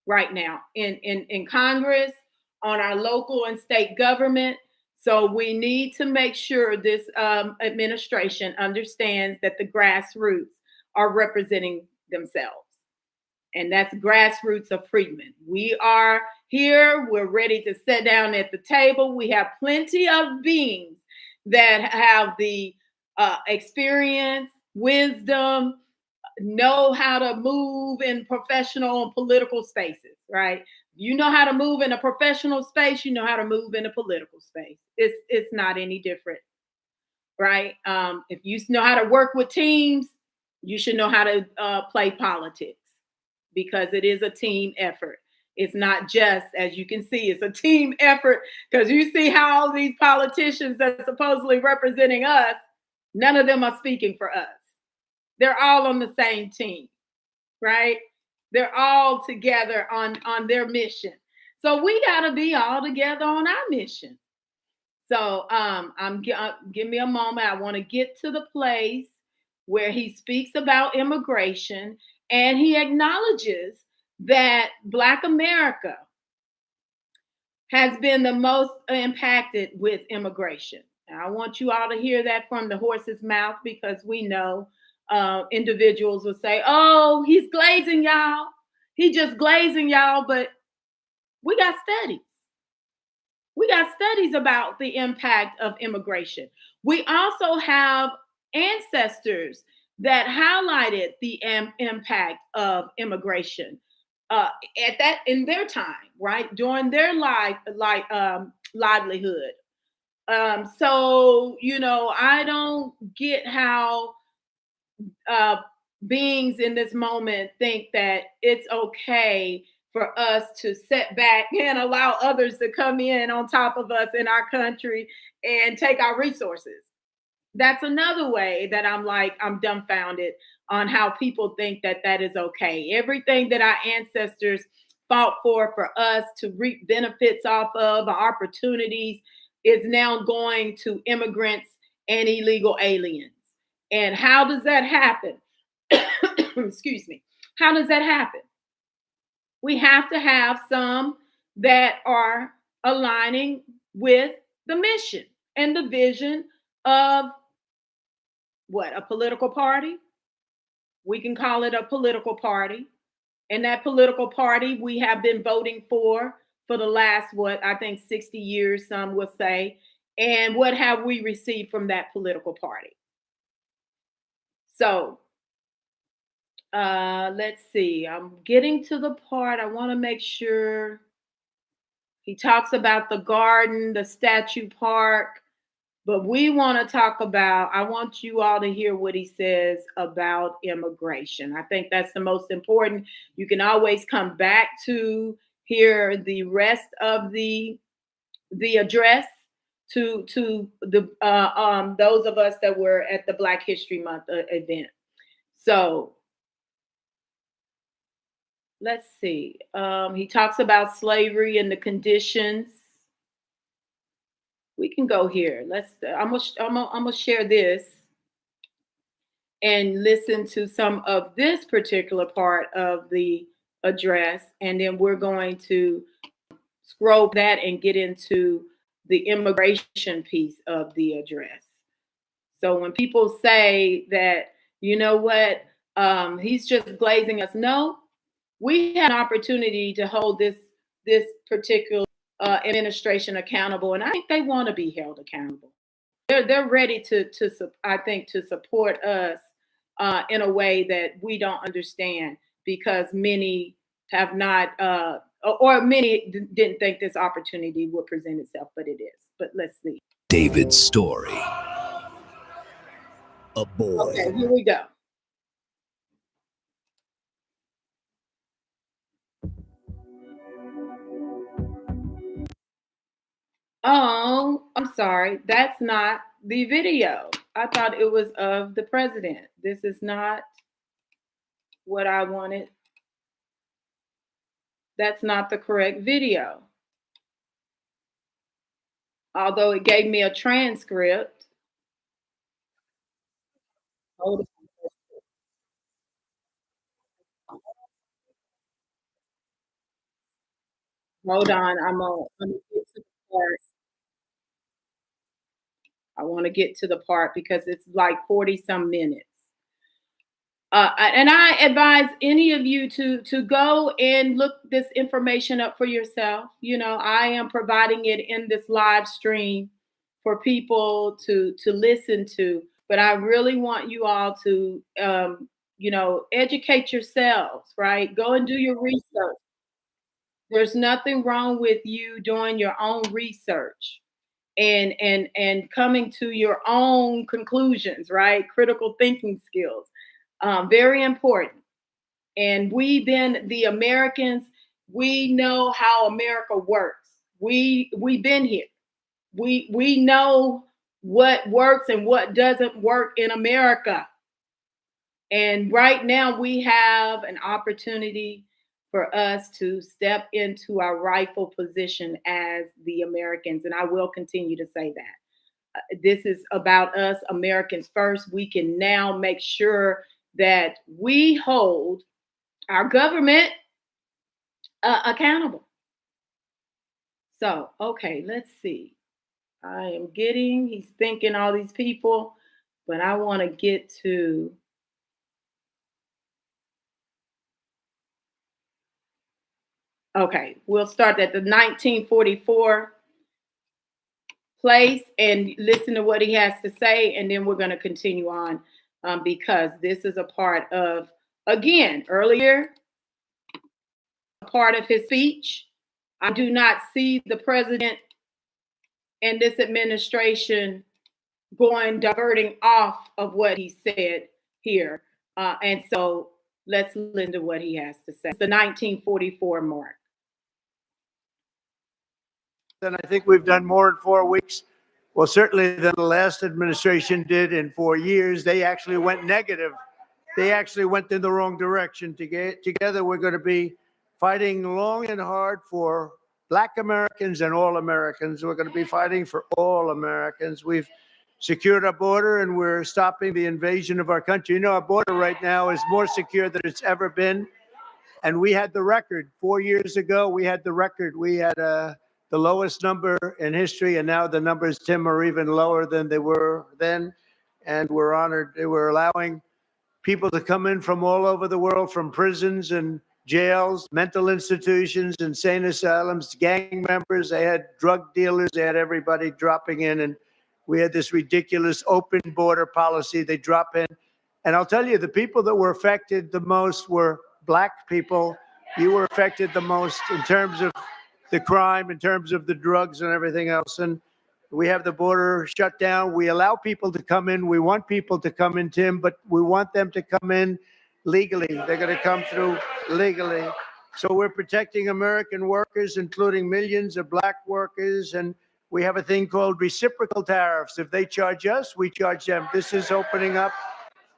right now in Congress, on our local and state government. So we need to make sure this administration understands that the grassroots are representing themselves. And that's grassroots of freedmen. We are here. We're ready to sit down at the table. We have plenty of beings that have the experience, wisdom, know how to move in professional and political spaces, right? You know how to move in a professional space, you know how to move in a political space. It's not any different, right? If you know how to work with teams, you should know how to play politics, because it is a team effort. It's not just, as you can see, it's a team effort, because you see how all these politicians that are supposedly representing us, none of them are speaking for us. They're all on the same team, right? They're all together on their mission. So we got to be all together on our mission. So give me a moment. I want to get to the place where he speaks about immigration, and he acknowledges that Black America has been the most impacted with immigration. And I want you all to hear that from the horse's mouth, because we know individuals will say, oh, he's glazing y'all. He just glazing y'all. But we got studies. We got studies about the impact of immigration. We also have ancestors that highlighted the impact of immigration in their time, right? During their livelihood. So, I don't get how beings in this moment think that it's okay for us to sit back and allow others to come in on top of us in our country and take our resources. That's another way that I'm dumbfounded on how people think that that is okay. Everything that our ancestors fought for us to reap benefits off of, opportunities, is now going to immigrants and illegal aliens. And how does that happen? Excuse me. How does that happen? We have to have some that are aligning with the mission and the vision of what? A political party? We can call it a political party. And that political party we have been voting for the last, I think 60 years, some will say. And what have we received from that political party? So let's see. I'm getting to the part I want to make sure. He talks about the garden, the statue park, but we want to talk about, I want you all to hear what he says about immigration. I think that's the most important. You can always come back to hear the rest of the address to the those of us that were at the Black History Month event. So let's see. He talks about slavery and the conditions. We can go here. I'm gonna share this and listen to some of this particular part of the address, and then we're going to scroll that and get into the immigration piece of the address. So when people say that, you know what, he's just glazing us, no, we have an opportunity to hold this particular administration accountable, and I think they want to be held accountable. They're ready to I think to support us in a way that we don't understand, because many have not or many didn't think this opportunity would present itself, but it is. But let's see. David's story. A boy. Okay, here we go. Oh, I'm sorry. That's not the video. I thought it was of the president. This is not what I wanted. That's not the correct video. Although it gave me a transcript. Hold hold on. I'm gonna get to the part. I want to get to the part because it's like 40 some minutes. And I advise any of you to go and look this information up for yourself. You know, I am providing it in this live stream for people to listen to, but I really want you all to educate yourselves, right? Go and do your research. There's nothing wrong with you doing your own research and coming to your own conclusions, right? Critical thinking skills, very important. And the Americans, we know how America works. We've been here. We know what works and what doesn't work in America. And right now we have an opportunity for us to step into our rightful position as the Americans. And I will continue to say that. This is about us, Americans first. We can now make sure that we hold our government accountable. So, okay, let's see. He's thinking all these people, but I want to get to, okay, we'll start at the 1944 place and listen to what he has to say, and then we're going to continue on because this is a part of, again, earlier, a part of his speech. I do not see the president and this administration diverting off of what he said here. And so let's listen to what he has to say. It's the 1944 mark. And I think we've done more in 4 weeks. Well, certainly than the last administration did in 4 years. They actually went negative. They actually went in the wrong direction. Together, we're going to be fighting long and hard for Black Americans and all Americans. We're going to be fighting for all Americans. We've secured our border and we're stopping the invasion of our country. You know, our border right now is more secure than it's ever been. And we had the record 4 years ago. We had the record. We had the lowest number in history, and now the numbers, Tim, are even lower than they were then. And we're honored. We're allowing people to come in from all over the world, from prisons and jails, mental institutions, insane asylums, gang members. They had drug dealers. They had everybody dropping in. And we had this ridiculous open border policy. They drop in. And I'll tell you, the people that were affected the most were Black people. You were affected the most in terms of the crime, in terms of the drugs and everything else. And we have the border shut down. We allow people to come in. We want people to come in, Tim, but we want them to come in legally. They're going to come through legally. So we're protecting American workers, including millions of Black workers. And we have a thing called reciprocal tariffs. If they charge us, we charge them. This is opening up.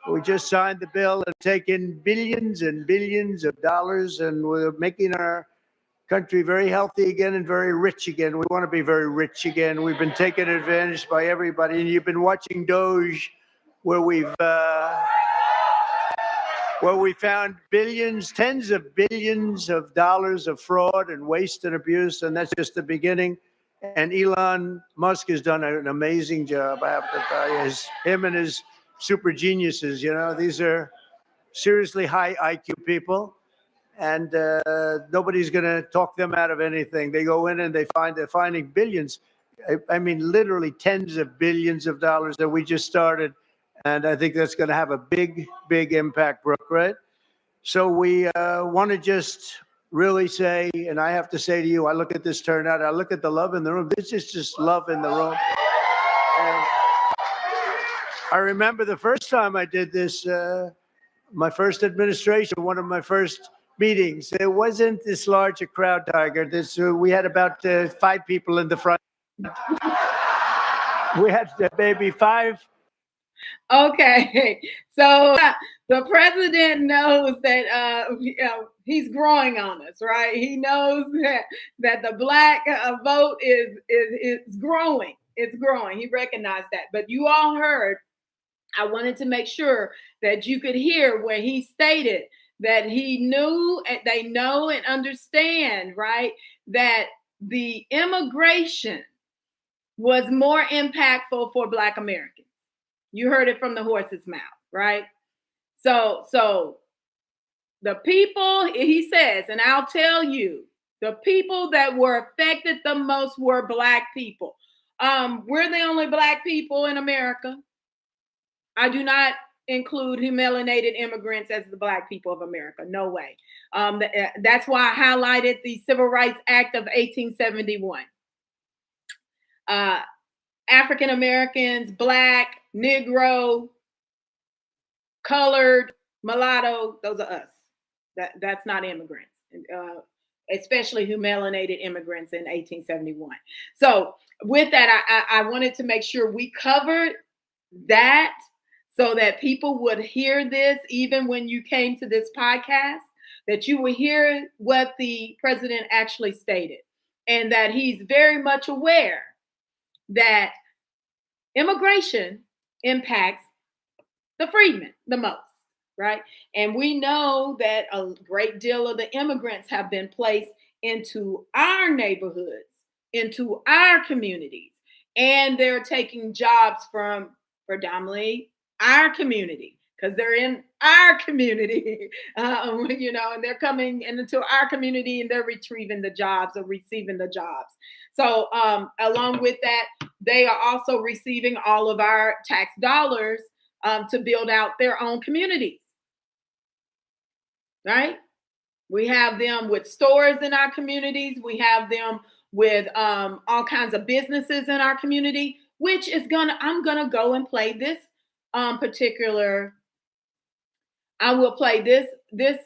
We just signed the bill and taken billions and billions of dollars, and we're making our country very healthy again and very rich again. We want to be very rich again. We've been taken advantage by everybody. And you've been watching Doge, where we found billions, tens of billions of dollars of fraud and waste and abuse. And that's just the beginning. And Elon Musk has done an amazing job, I have to tell you. Him and his super geniuses, you know, these are seriously high IQ people. And nobody's going to talk them out of anything. They go in and they're finding billions. I mean, literally tens of billions of dollars that we just started. And I think that's going to have a big, big impact, Brooke, right? So we want to just really say, and I have to say to you, I look at this turnout, I look at the love in the room. This is just love in the room. And I remember the first time I did this, my first administration, one of my first meetings. It wasn't this large a crowd, Tiger. We had about 5 people in the front. We had maybe 5. Okay, so the president knows that he's growing on us, right? He knows that the black vote is growing. It's growing. He recognized that. But you all heard. I wanted to make sure that you could hear where he stated that he knew, and they know and understand, right, that the immigration was more impactful for Black Americans. You heard it from the horse's mouth, right? So the people, he says, and I'll tell you, the people that were affected the most were Black people. We're the only Black people in America. I do not include melanated immigrants as the Black people of America. No way. That's why I highlighted the Civil Rights Act of 1871. African Americans, Black, Negro, colored, mulatto, those are us. That's not immigrants, especially who melanated immigrants in 1871. So with that, I wanted to make sure we covered that so that people would hear this, even when you came to this podcast, that you would hear what the president actually stated, and that he's very much aware that immigration impacts the freedmen the most, right? And we know that a great deal of the immigrants have been placed into our neighborhoods, into our communities, and they're taking jobs from predominantly our community because they're in our community, and they're coming into our community and they're retrieving the jobs or receiving the jobs. So along with that, they are also receiving all of our tax dollars to build out their own communities, right? We have them with stores in our communities. We have them with all kinds of businesses in our community, which is I'm gonna go and play this particular. I will play this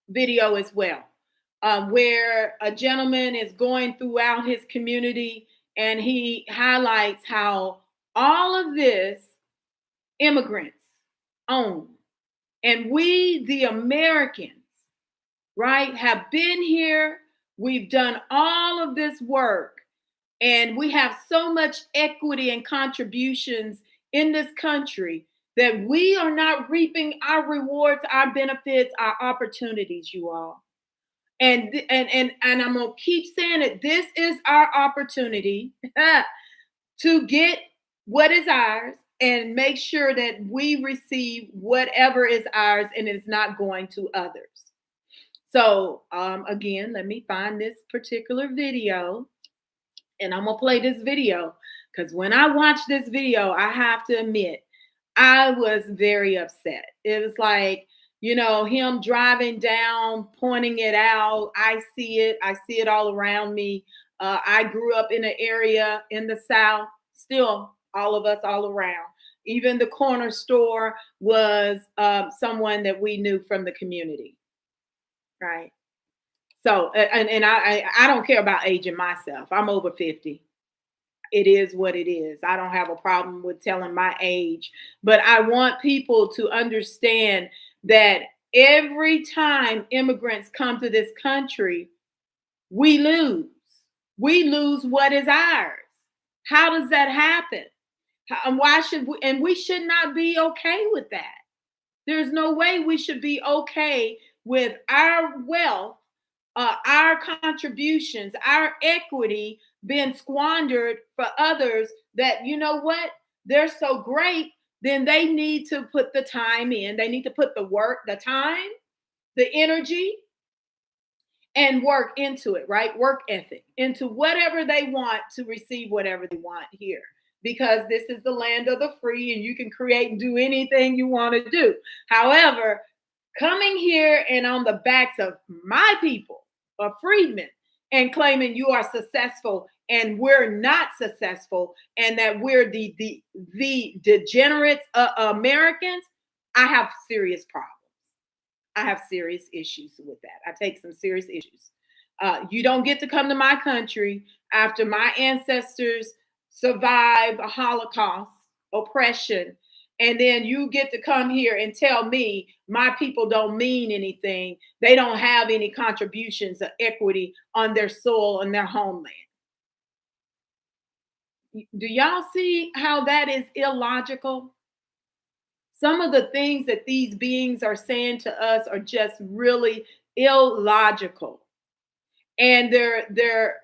video as well, where a gentleman is going throughout his community and he highlights how all of this immigrants own. And we, the Americans, right, have been here. We've done all of this work, and we have so much equity and contributions in this country that we are not reaping our rewards, our benefits, our opportunities, you all. And I'm gonna keep saying it. This is our opportunity to get what is ours and make sure that we receive whatever is ours and it's not going to others. So again, let me find this particular video, and I'm gonna play this video because when I watched this video, I have to admit, I was very upset. It was like, him driving down, pointing it out. I see it all around me. I grew up in an area in the South, still all of us all around. Even the corner store was someone that we knew from the community, right? So, and I don't care about aging myself. I'm over 50. It is what it is. I don't have a problem with telling my age, but I want people to understand that every time immigrants come to this country, we lose. We lose what is ours. How does that happen? And why should we? And we should not be okay with that. There's no way we should be okay with our wealth, our contributions, our equity being squandered for others that, you know what, they're so great, then they need to put the time in. They need to put the work, the time, the energy, and work into it, right? Work ethic into whatever they want to receive whatever they want here. Because this is the land of the free and you can create and do anything you want to do. However, coming here and on the backs of my people, of freedmen, and claiming you are successful and we're not successful and that we're the degenerates Americans, I have serious problems. I have serious issues with that. I take some serious issues You don't get to come to my country after my ancestors survived a Holocaust, oppression, and then you get to come here and tell me my people don't mean anything. They don't have any contributions of equity on their soil and their homeland. Do y'all see how that is illogical? Some of the things that these beings are saying to us are just really illogical. And that's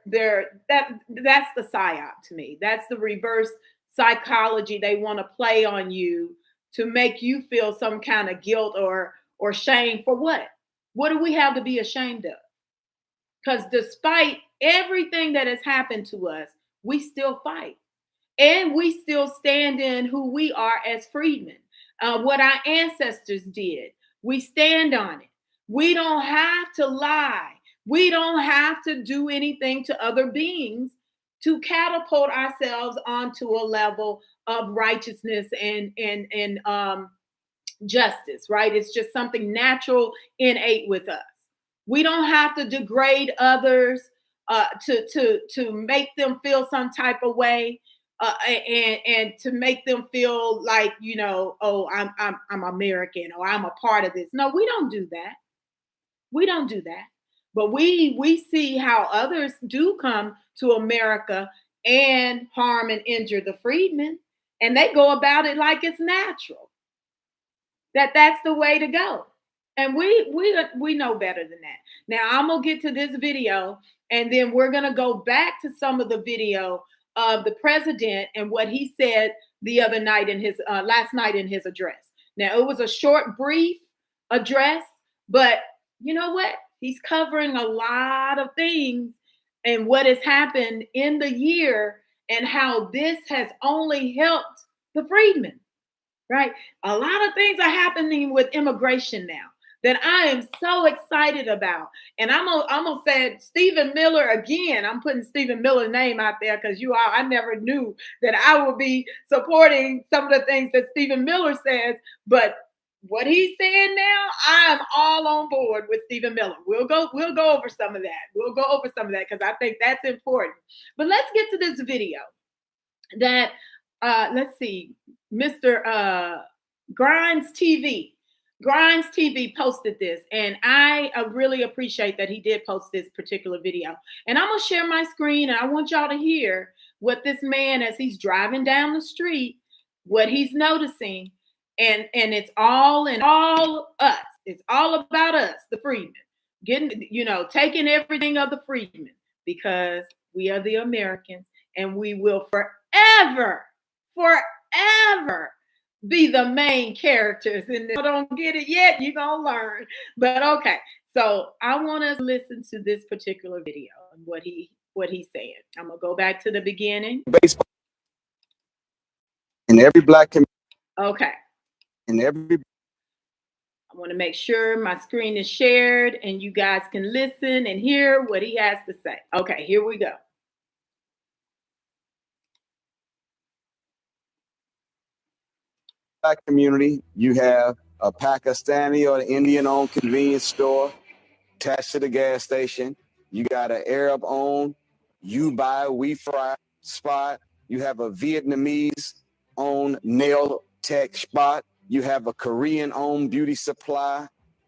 the psyop to me. That's the reverse psychology they want to play on you to make you feel some kind of guilt or shame for what? What do we have to be ashamed of? Because despite everything that has happened to us, we still fight. And we still stand in who we are as freedmen. What our ancestors did, we stand on it. We don't have to lie. We don't have to do anything to other beings to catapult ourselves onto a level of righteousness and justice, right? It's just something natural, innate with us. We don't have to degrade others to make them feel some type of way. And to make them feel like, you know, oh, I'm American or I'm a part of this. No, we don't do that. We don't do that. But we see how others do come to America and harm and injure the freedmen, and they go about it like it's natural. That's the way to go. And we know better than that. Now I'm gonna get to this video, and then we're gonna go back to some of the video of the president and what he said the other night in his last night in his address. Now it was a short, brief address, but you know what? He's covering a lot of things and what has happened in the year and how this has only helped the freedmen, right? A lot of things are happening with immigration now that I am so excited about. And I'm gonna say Stephen Miller again. I'm putting Stephen Miller's name out there because I never knew that I would be supporting some of the things that Stephen Miller says, but what he's saying now, I'm all on board with Stephen Miller. We'll go over some of that. We'll go over some of that because I think that's important. But let's get to this video that let's see, Mr. Grimes TV posted this, and I really appreciate that he did post this particular video. And I'm gonna share my screen, and I want y'all to hear what this man, as he's driving down the street, what he's noticing. And it's all us. It's all about us, the freedmen, taking everything of the freedmen, because we are the Americans, and we will forever be the main characters in this. I don't get it yet. You're gonna learn. But okay. So I want us to listen to this particular video and what he's saying. I'm gonna go back to the beginning. Baseball in every black community. Okay. In every. I want to make sure my screen is shared and you guys can listen and hear what he has to say. Okay, here we go. Black community, you have a Pakistani or an Indian-owned convenience store attached to the gas station. You got an Arab-owned, you buy, we fry spot. You have a Vietnamese-owned nail tech spot. You have a Korean-owned beauty supply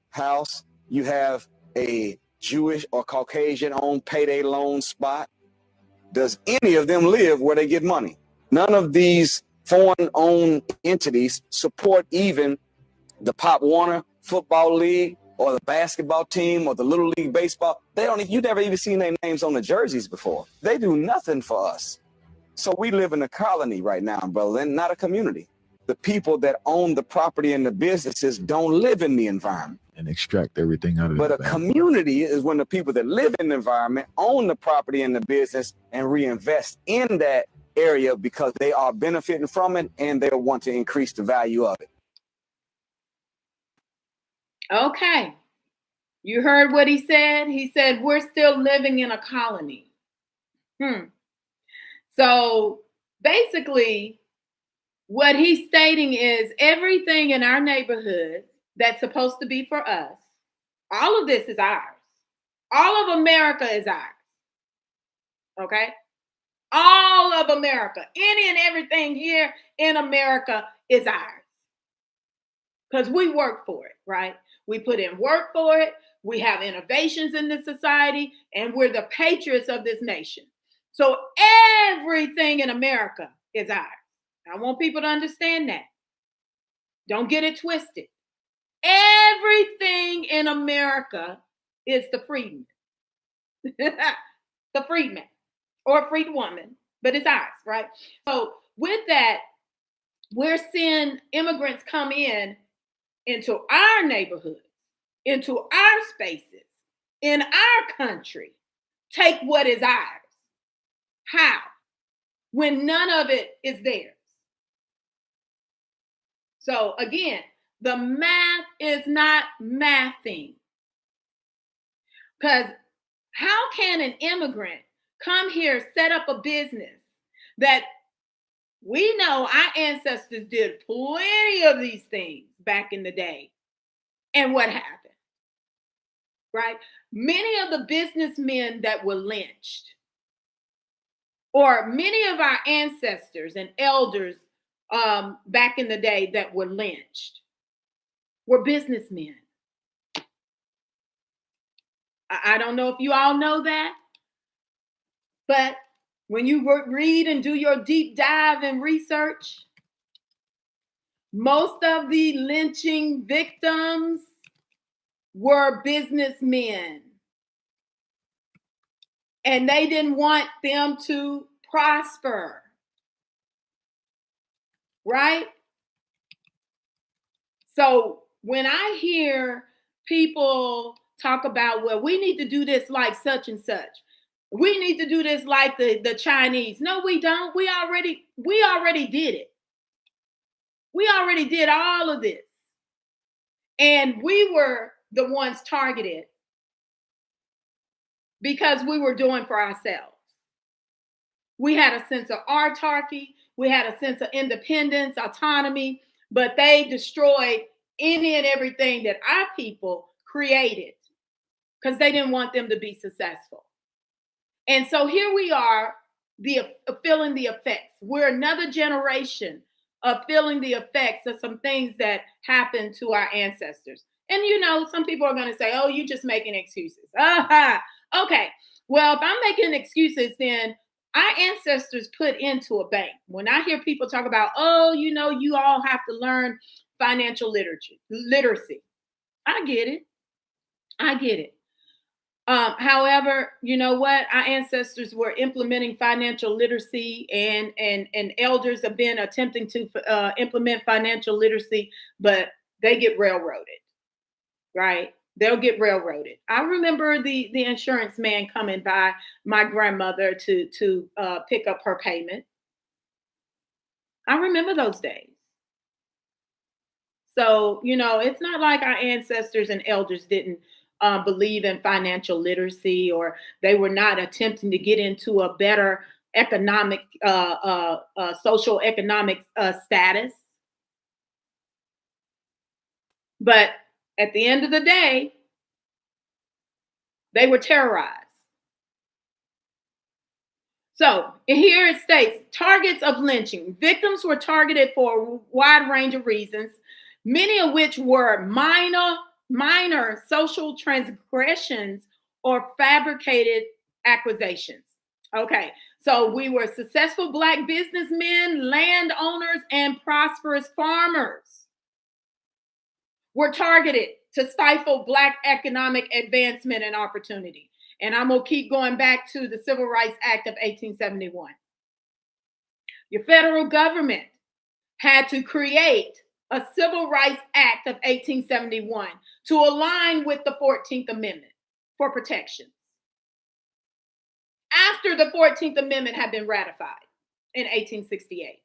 house. You have a Jewish or Caucasian-owned payday loan spot. Does any of them live where they get money? None of these foreign-owned entities support even the Pop Warner Football League or the basketball team or the Little League Baseball. You never even seen their names on the jerseys before. They do nothing for us. So we live in a colony right now, brother, and not a community. The people that own the property and the businesses don't live in the environment. And extract everything out of it. But a community is when the people that live in the environment own the property and the business and reinvest in that area because they are benefiting from it and they want to increase the value of it. Okay. You heard what he said? He said, we're still living in a colony. So basically, what he's stating is everything in our neighborhood that's supposed to be for us, all of this is ours. All of America is ours. Okay? All of America, any and everything here in America is ours. Because we work for it, right? We put in work for it. We have innovations in this society, and we're the patriots of this nation. So everything in America is ours. I want people to understand that. Don't get it twisted. Everything in America is the freedman. The freedman or freed woman, but it's ours, right? So with that, we're seeing immigrants come into our neighborhoods, into our spaces, in our country, take what is ours. How? When none of it is theirs. So again, the math is not mathing. Because how can an immigrant come here, set up a business that we know our ancestors did plenty of these things back in the day? And what happened? Right? Many of the businessmen that were lynched, or many of our ancestors and elders back in the day that were lynched, were businessmen. I don't know if you all know that, but when you read and do your deep dive and research, most of the lynching victims were businessmen. And they didn't want them to prosper. Right? So when I hear people talk about, well, we need to do this like such and such. We need to do this like the Chinese. No, we don't. We already did it. We already did all of this. And we were the ones targeted because we were doing for ourselves. We had a sense of autarky. We had a sense of independence, autonomy, but they destroyed any and everything that our people created because they didn't want them to be successful. And so here we are, feeling the effects. We're another generation of feeling the effects of some things that happened to our ancestors. And you know, some people are going to say, oh, you're just making excuses. Okay, well, if I'm making excuses, then our ancestors put into a bank. When I hear people talk about, oh, you know, you all have to learn financial literacy. I get it. I get it. However, you know what? Our ancestors were implementing financial literacy, and elders have been attempting to implement financial literacy, but they get railroaded, right? They'll get railroaded. I remember the insurance man coming by my grandmother to pick up her payment. I remember those days. So, you know, it's not like our ancestors and elders didn't believe in financial literacy, or they were not attempting to get into a better economic, social economic status. But at the end of the day, they were terrorized. So here it states, targets of lynching. Victims were targeted for a wide range of reasons, many of which were minor social transgressions or fabricated accusations. Okay, so we were successful Black businessmen, landowners, and prosperous farmers were targeted to stifle Black economic advancement and opportunity. And I'm going to keep going back to the Civil Rights Act of 1871. Your federal government had to create a Civil Rights Act of 1871 to align with the 14th Amendment for protections. After the 14th Amendment had been ratified in 1868.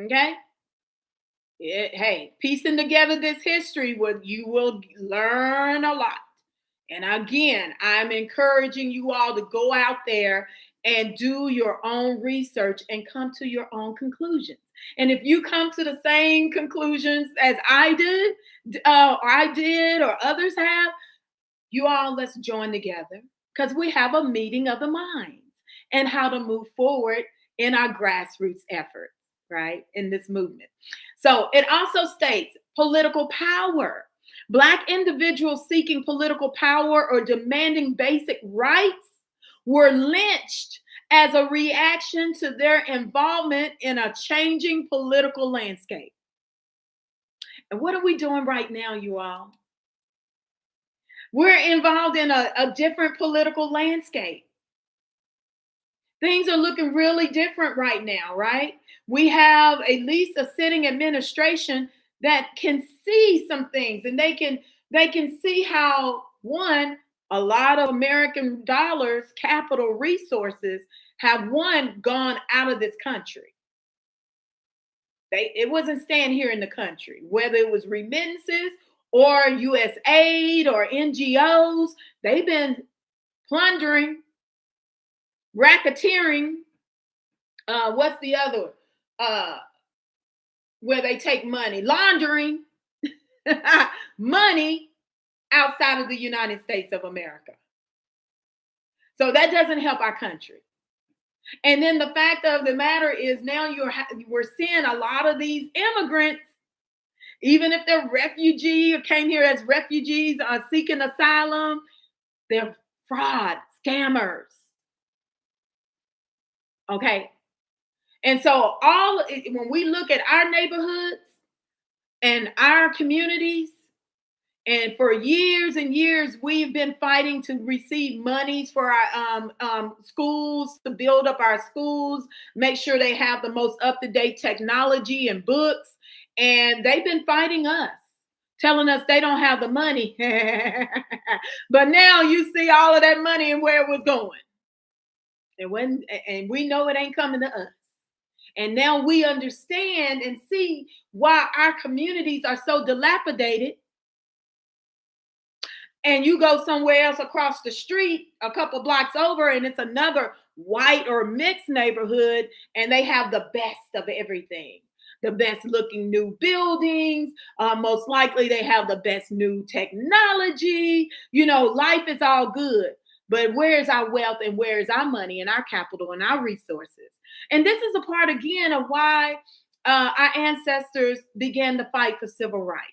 Okay? Hey, piecing together this history, you will learn a lot. And again, I'm encouraging you all to go out there and do your own research and come to your own conclusions. And if you come to the same conclusions as I did, or others have, You all, let's join together because we have a meeting of the minds and how to move forward in our grassroots efforts, right? In this movement. So it also states political power. Black individuals seeking political power or demanding basic rights were lynched as a reaction to their involvement in a changing political landscape. And what are we doing right now, you all? We're involved in a different political landscape. Things are looking really different right now, right? We have at least a sitting administration that can see some things, and they can see how, one, a lot of American dollars, capital resources have, one, gone out of this country. It wasn't staying here in the country, whether it was remittances or U.S. aid or NGOs. They've been plundering, racketeering. What's the other? Where they take money, laundering money outside of the United States of America. So that doesn't help our country. And then the fact of the matter is now we're seeing a lot of these immigrants, even if they're refugee or came here as refugees seeking asylum, they're fraud, scammers. Okay. And so when we look at our neighborhoods and our communities, and for years and years, we've been fighting to receive monies for our schools, to build up our schools, make sure they have the most up-to-date technology and books. And they've been fighting us, telling us they don't have the money. But now you see all of that money and where it was going. And we know it ain't coming to us. And now we understand and see why our communities are so dilapidated. And you go somewhere else across the street, a couple blocks over, and it's another white or mixed neighborhood, and they have the best of everything. The best looking new buildings. Most likely they have the best new technology. Life is all good. But where's our wealth and where's our money and our capital and our resources? And this is a part, again, of why our ancestors began to fight for civil rights,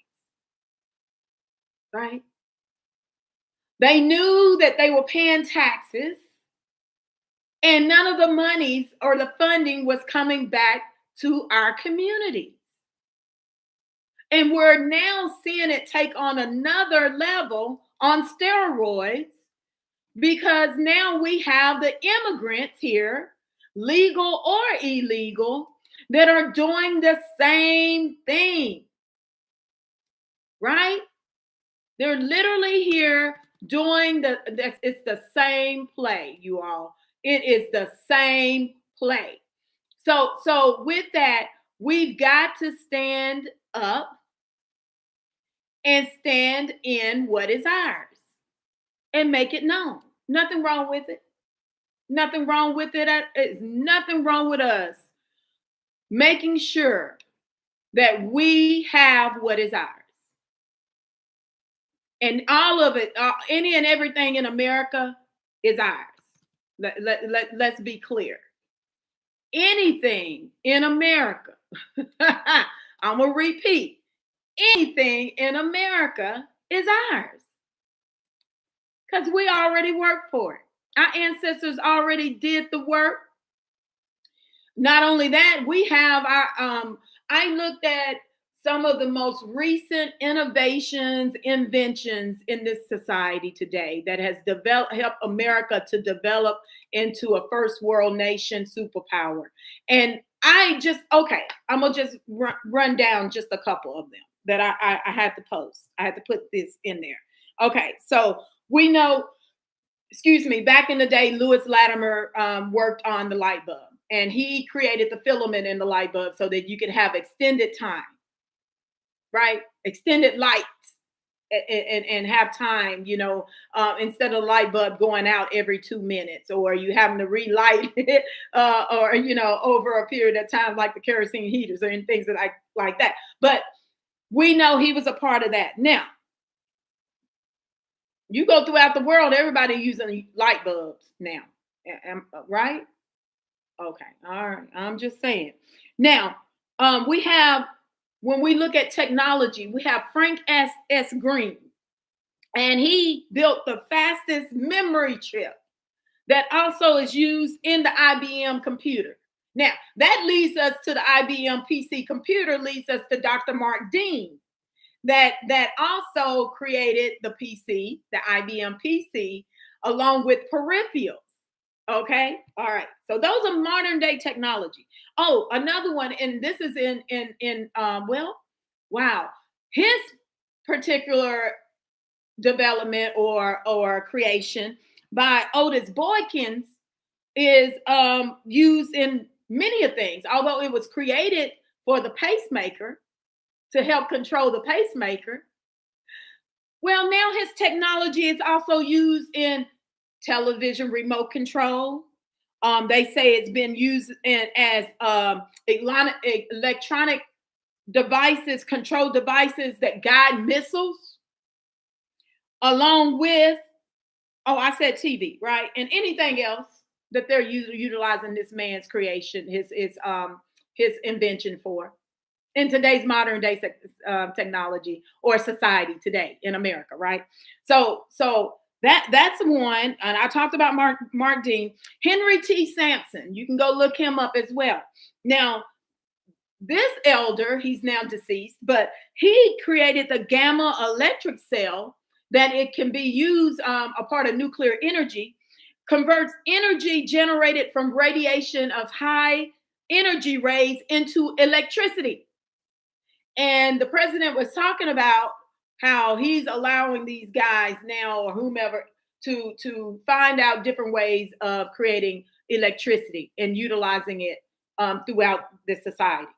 right? They knew that they were paying taxes and none of the monies or the funding was coming back to our communities. And we're now seeing it take on another level on steroids, because now we have the immigrants here, legal or illegal, that are doing the same thing, right? They're literally here doing it's the same play, you all. It is the same play. So with that, we've got to stand up and stand in what is ours and make it known. Nothing wrong with it. Nothing wrong with it. It's nothing wrong with us making sure that we have what is ours. And all of it, any and everything in America is ours. Let's be clear. Anything in America, I'm going to repeat, anything in America is ours. Because we already worked for it. Our ancestors already did the work. Not only that, we have I looked at some of the most recent innovations, inventions in this society today that has helped America to develop into a first world nation superpower. And I'm going to just run down just a couple of them that I had to post. I had to put this in there. Okay, so we know, back in the day, Lewis Latimer worked on the light bulb, and he created the filament in the light bulb so that you could have extended time, right? Extended light and have time, instead of the light bulb going out every 2 minutes, or you having to relight it, or, over a period of time, like the kerosene heaters and things like that. But we know he was a part of that. Now, You go throughout the world, everybody using light bulbs now, right? Okay, all right. I'm just saying. Now, we have when we look at technology, we have Frank S. Green, and he built the fastest memory chip that also is used in the IBM computer. Now, that leads us to the IBM PC computer, leads us to Dr. Mark Dean, that also created the PC, the IBM PC, along with peripherals. Okay, all right. So those are modern day technology. Oh, another one, and this is well, wow, his particular development or creation by Otis Boykins is used in many of things. Although it was created for the pacemaker to help control the pacemaker, well, now his technology is also used in television remote control. They say it's been used as electronic devices, control devices that guide missiles, along with, oh, I said TV, right? And anything else that they're utilizing this man's creation, his invention for in today's modern day technology or society today in America, right? So that's one. And I talked about Mark Dean. Henry T. Sampson, you can go look him up as well. Now, this elder, he's now deceased, but he created the gamma electric cell that it can be used, a part of nuclear energy, converts energy generated from radiation of high energy rays into electricity. And the president was talking about how he's allowing these guys now or whomever to find out different ways of creating electricity and utilizing it throughout the society.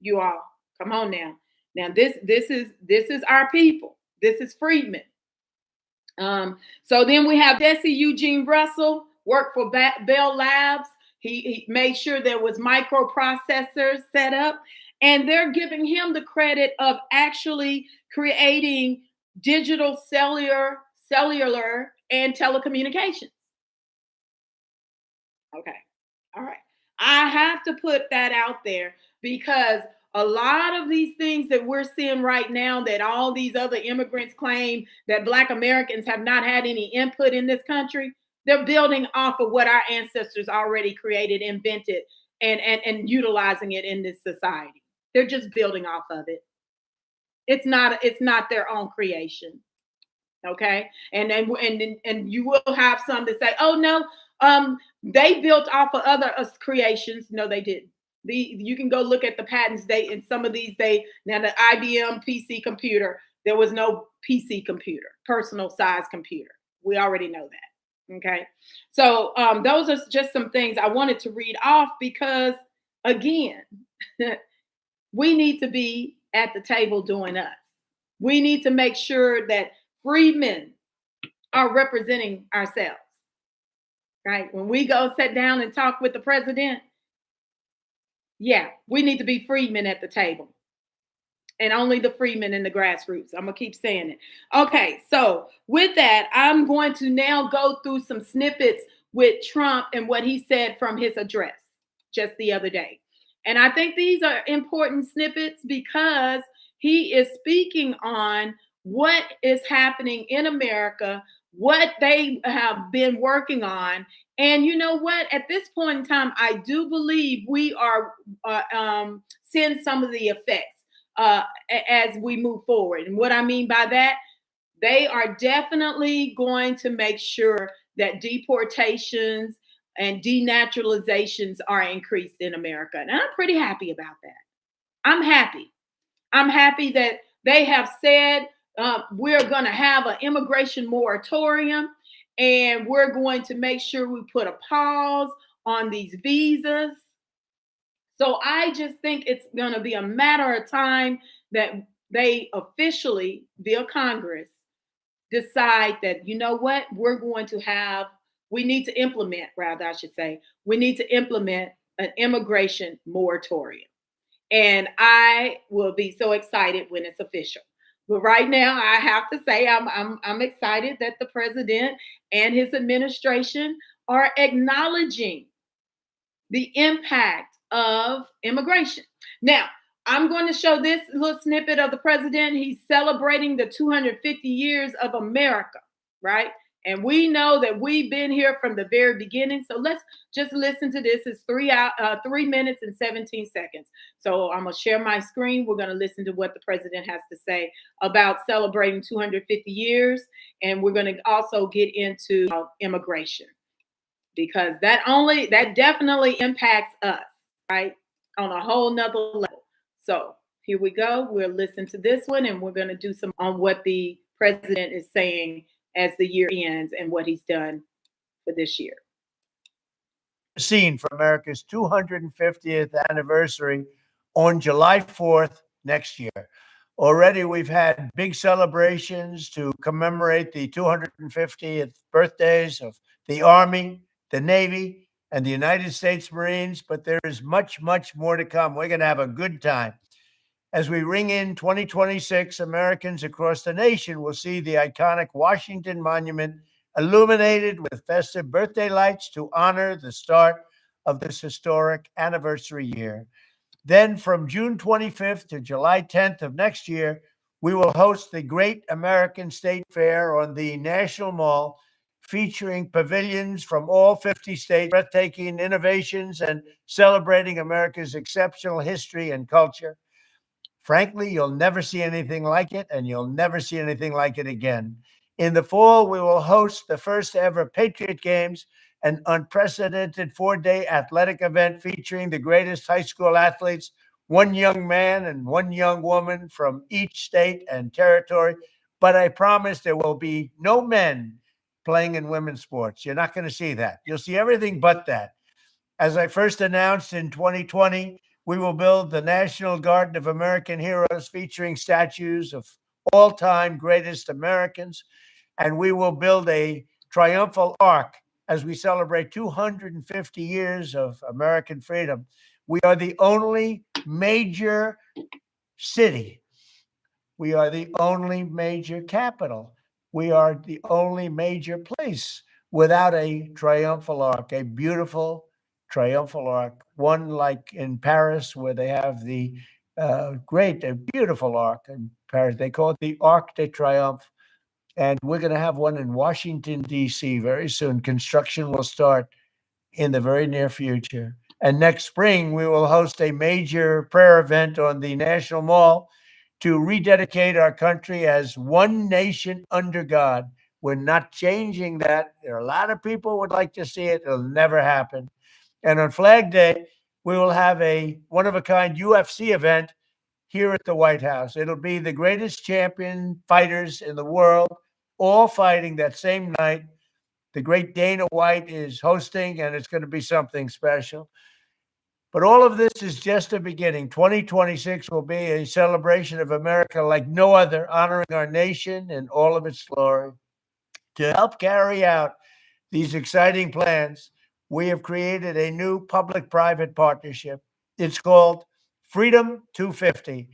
You all, come on now. Now this is our people. This is freedmen. So then we have Jesse Eugene Russell, worked for Bell Labs. He made sure there was microprocessors set up, and they're giving him the credit of actually creating digital cellular and telecommunications. Okay. All right. I have to put that out there because a lot of these things that we're seeing right now, that all these other immigrants claim that Black Americans have not had any input in this country, they're building off of what our ancestors already created, invented, and utilizing it in this society. They're just building off of it. It's not their own creation. Okay. And you will have some that say, oh no, they built off of other creations. No, they didn't. You can go look at the patents. In some of these, now the IBM PC computer, there was no PC computer, personal size computer. We already know that. Okay. So those are just some things I wanted to read off because, again, we need to be at the table doing us. We need to make sure that freedmen are representing ourselves. Right? When we go sit down and talk with the president, yeah, we need to be freedmen at the table. And only the freedmen and the grassroots. I'm going to keep saying it. Okay, so with that, I'm going to now go through some snippets with Trump and what he said from his address just the other day. And I think these are important snippets because he is speaking on what is happening in America, what they have been working on. And you know what? At this point in time, I do believe we are seeing some of the effects as we move forward. And what I mean by that, they are definitely going to make sure that deportations and denaturalizations are increased in America. And I'm pretty happy about that. I'm happy. I'm happy that they have said we're going to have an immigration moratorium and we're going to make sure we put a pause on these visas. So I just think it's going to be a matter of time that they officially, via Congress, decide that, you know what, we need to implement an immigration moratorium. And I will be so excited when it's official. But right now, I have to say I'm excited that the president and his administration are acknowledging the impact of immigration. Now, I'm going to show this little snippet of the president. He's celebrating the 250 years of America, right? And we know that we've been here from the very beginning. So let's just listen to this. It's 3 minutes and 17 seconds. So I'm going to share my screen. We're going to listen to what the president has to say about celebrating 250 years. And we're going to also get into immigration, because that definitely impacts us, right, on a whole nother level. So here we go. We'll listen to this one, and we're going to do some on what the president is saying as the year ends and what he's done for this year. Scene for America's 250th anniversary on July 4th next year. Already we've had big celebrations to commemorate the 250th birthdays of the Army, the Navy, and the United States Marines, but there is much, much more to come. We're going to have a good time. As we ring in 2026, Americans across the nation will see the iconic Washington Monument illuminated with festive birthday lights to honor the start of this historic anniversary year. Then from June 25th to July 10th of next year, we will host the Great American State Fair on the National Mall, featuring pavilions from all 50 states, breathtaking innovations, and celebrating America's exceptional history and culture. Frankly, you'll never see anything like it, and you'll never see anything like it again. In the fall, we will host the first ever Patriot Games, an unprecedented 4-day athletic event featuring the greatest high school athletes, one young man and one young woman from each state and territory. But I promise there will be no men playing in women's sports. You're not going to see that. You'll see everything but that. As I first announced in 2020, we will build the National Garden of American Heroes, featuring statues of all-time greatest Americans. And we will build a triumphal arc as we celebrate 250 years of American freedom. We are the only major city. We are the only major capital. We are the only major place without a triumphal arc, a beautiful triumphal arc, one like in Paris, where they have the beautiful arc in Paris. They call it the Arc de Triomphe. And we're going to have one in Washington, D.C. very soon. Construction will start in the very near future. And next spring, we will host a major prayer event on the National Mall to rededicate our country as one nation under God. We're not changing that. There are a lot of people who would like to see it. It'll never happen. And on Flag Day, we will have a one-of-a-kind UFC event here at the White House. It'll be the greatest champion fighters in the world, all fighting that same night. The great Dana White is hosting, and it's going to be something special. But all of this is just a beginning. 2026 will be a celebration of America like no other, honoring our nation in all of its glory. To help carry out these exciting plans, we have created a new public-private partnership. It's called Freedom 250.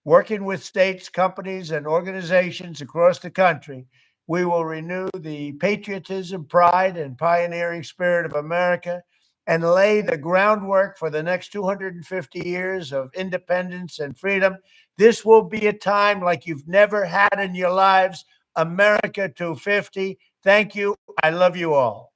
Working with states, companies, and organizations across the country, we will renew the patriotism, pride, and pioneering spirit of America and lay the groundwork for the next 250 years of independence and freedom. This will be a time like you've never had in your lives. America 250. Thank you. I love you all.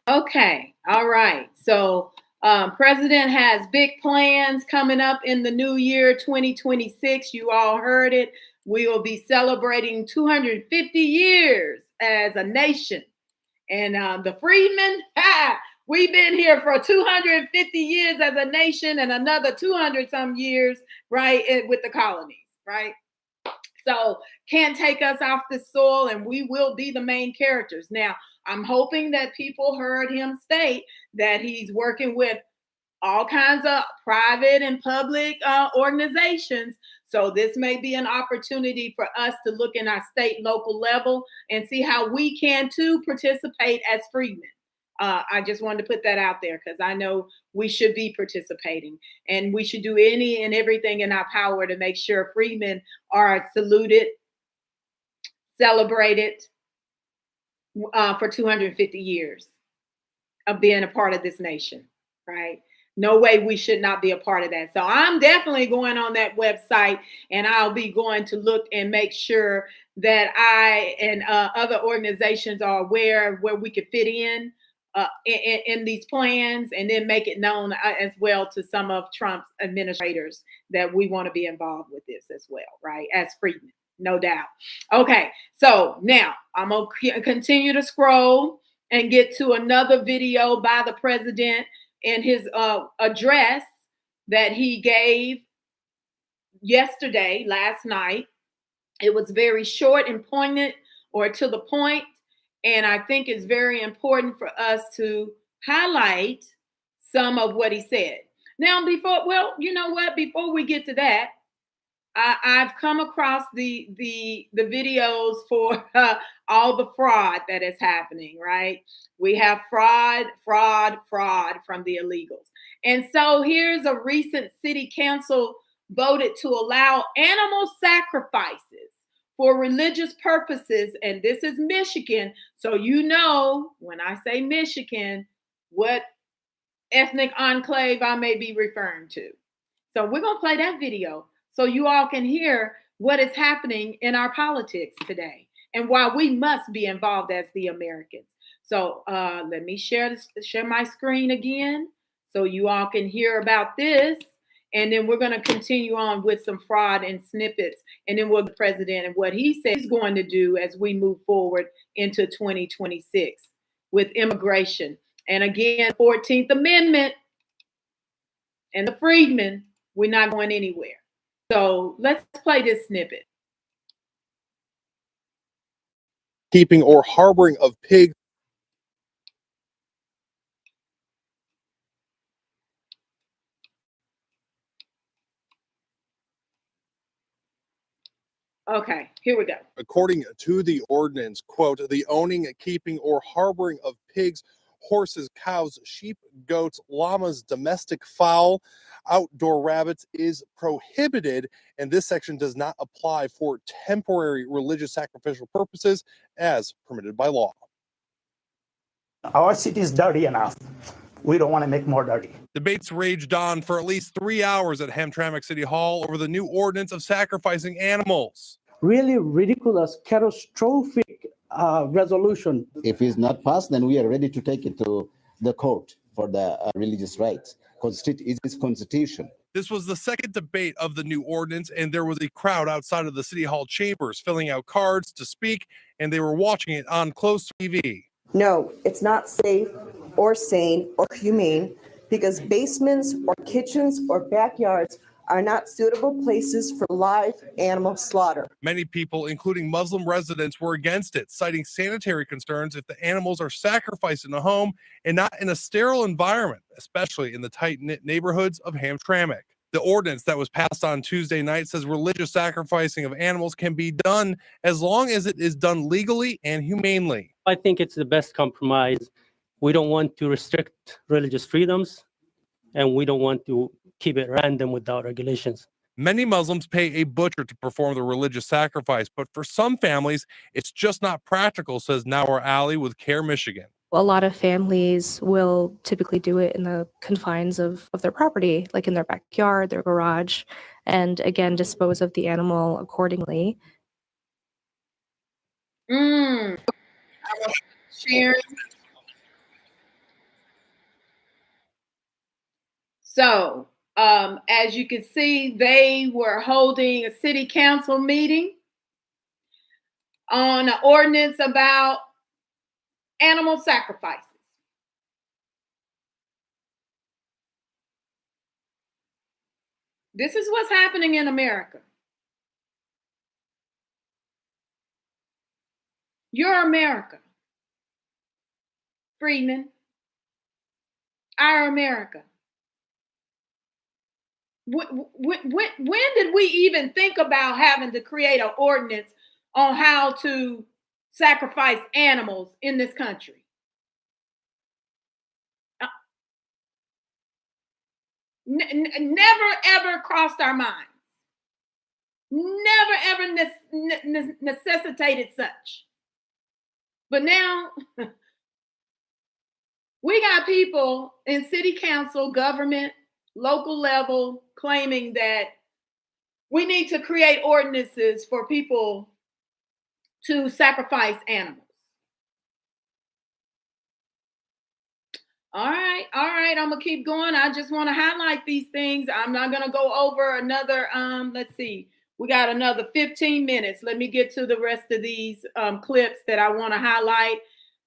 Okay. All right. So President has big plans coming up in the new year, 2026. You all heard it. We will be celebrating 250 years as a nation. And the freedmen, we've been here for 250 years as a nation and another 200 some years, right, with the colonies, right? So can't take us off the soil, and we will be the main characters. Now, I'm hoping that people heard him state that he's working with all kinds of private and public organizations. So this may be an opportunity for us to look in our state, local level and see how we can too participate as freedmen. I just wanted to put that out there because I know we should be participating, and we should do any and everything in our power to make sure freedmen are saluted, celebrated for 250 years of being a part of this nation, right? No way we should not be a part of that. So I'm definitely going on that website, and I'll be going to look and make sure that I and other organizations are aware of where we could fit in these plans, and then make it known as well to some of Trump's administrators that we want to be involved with this as well, right? As freedmen, no doubt. Okay, so now I'm going to continue to scroll and get to another video by the president in his address that he gave last night. It was very short and poignant, or to the point, and I think it's very important for us to highlight some of what he said. Now, before we get to that, I've come across the videos for all the fraud that is happening, right? We have fraud from the illegals. And so here's a recent city council voted to allow animal sacrifices for religious purposes. And this is Michigan. So you know, when I say Michigan, what ethnic enclave I may be referring to. So we're going to play that video so you all can hear what is happening in our politics today and why we must be involved as the Americans. So let me share my screen again so you all can hear about this. And then we're going to continue on with some fraud and snippets. And then we'll the president and what he says he's going to do as we move forward into 2026 with immigration. And again, 14th Amendment and the freedmen, we're not going anywhere. So let's play this snippet. Keeping or harboring of pigs. Okay, here we go. According to the ordinance, quote, the owning, keeping, or harboring of pigs, horses, cows, sheep, goats, llamas, domestic fowl, outdoor rabbits is prohibited, and this section does not apply for temporary religious sacrificial purposes as permitted by law. Our city is dirty enough. We don't want to make more dirty. Debates raged on for at least 3 hours at Hamtramck City Hall over the new ordinance of sacrificing animals. Really ridiculous, catastrophic resolution. If it's not passed, then we are ready to take it to the court for the religious rights. It's constitution. This was the second debate of the new ordinance, and there was a crowd outside of the City Hall chambers filling out cards to speak, and they were watching it on closed TV. No, it's not safe or sane or humane because basements or kitchens or backyards are not suitable places for live animal slaughter. Many people, including Muslim residents, were against it, citing sanitary concerns if the animals are sacrificed in a home and not in a sterile environment, especially in the tight-knit neighborhoods of Hamtramck. The ordinance that was passed on Tuesday night says religious sacrificing of animals can be done as long as it is done legally and humanely. I think it's the best compromise. We don't want to restrict religious freedoms, and we don't want to keep it random without regulations. Many Muslims pay a butcher to perform the religious sacrifice, but for some families, it's just not practical, says Nawar Ali with Care Michigan. A lot of families will typically do it in the confines of their property, like in their backyard, their garage, and again, dispose of the animal accordingly. Sharon. So, as you can see, they were holding a city council meeting on an ordinance about animal sacrifices. This is what's happening in America. You're America. Freedmen. Our America. When did we even think about having to create an ordinance on how to sacrifice animals in this country? Never ever crossed our minds. Never ever necessitated such. But now we got people in city council, government, local level claiming that we need to create ordinances for people to sacrifice animals. All right, I'm gonna keep going. I just want to highlight these things. I'm not gonna go over another, let's see, we got another 15 minutes. Let me get to the rest of these clips that I want to highlight,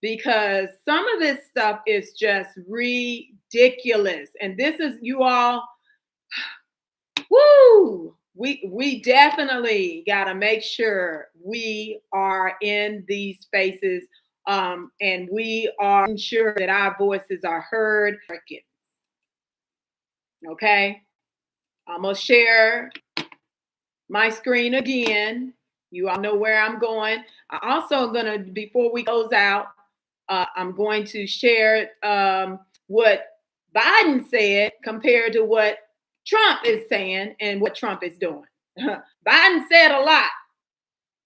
because some of this stuff is just ridiculous. And this is, you all, woo, we definitely got to make sure we are in these spaces, and we are ensure that our voices are heard. Okay, I'm gonna share my screen again. You all know where I'm going. I also am gonna, before we close out, I'm going to share what Biden said compared to what Trump is saying and what Trump is doing. Biden said a lot,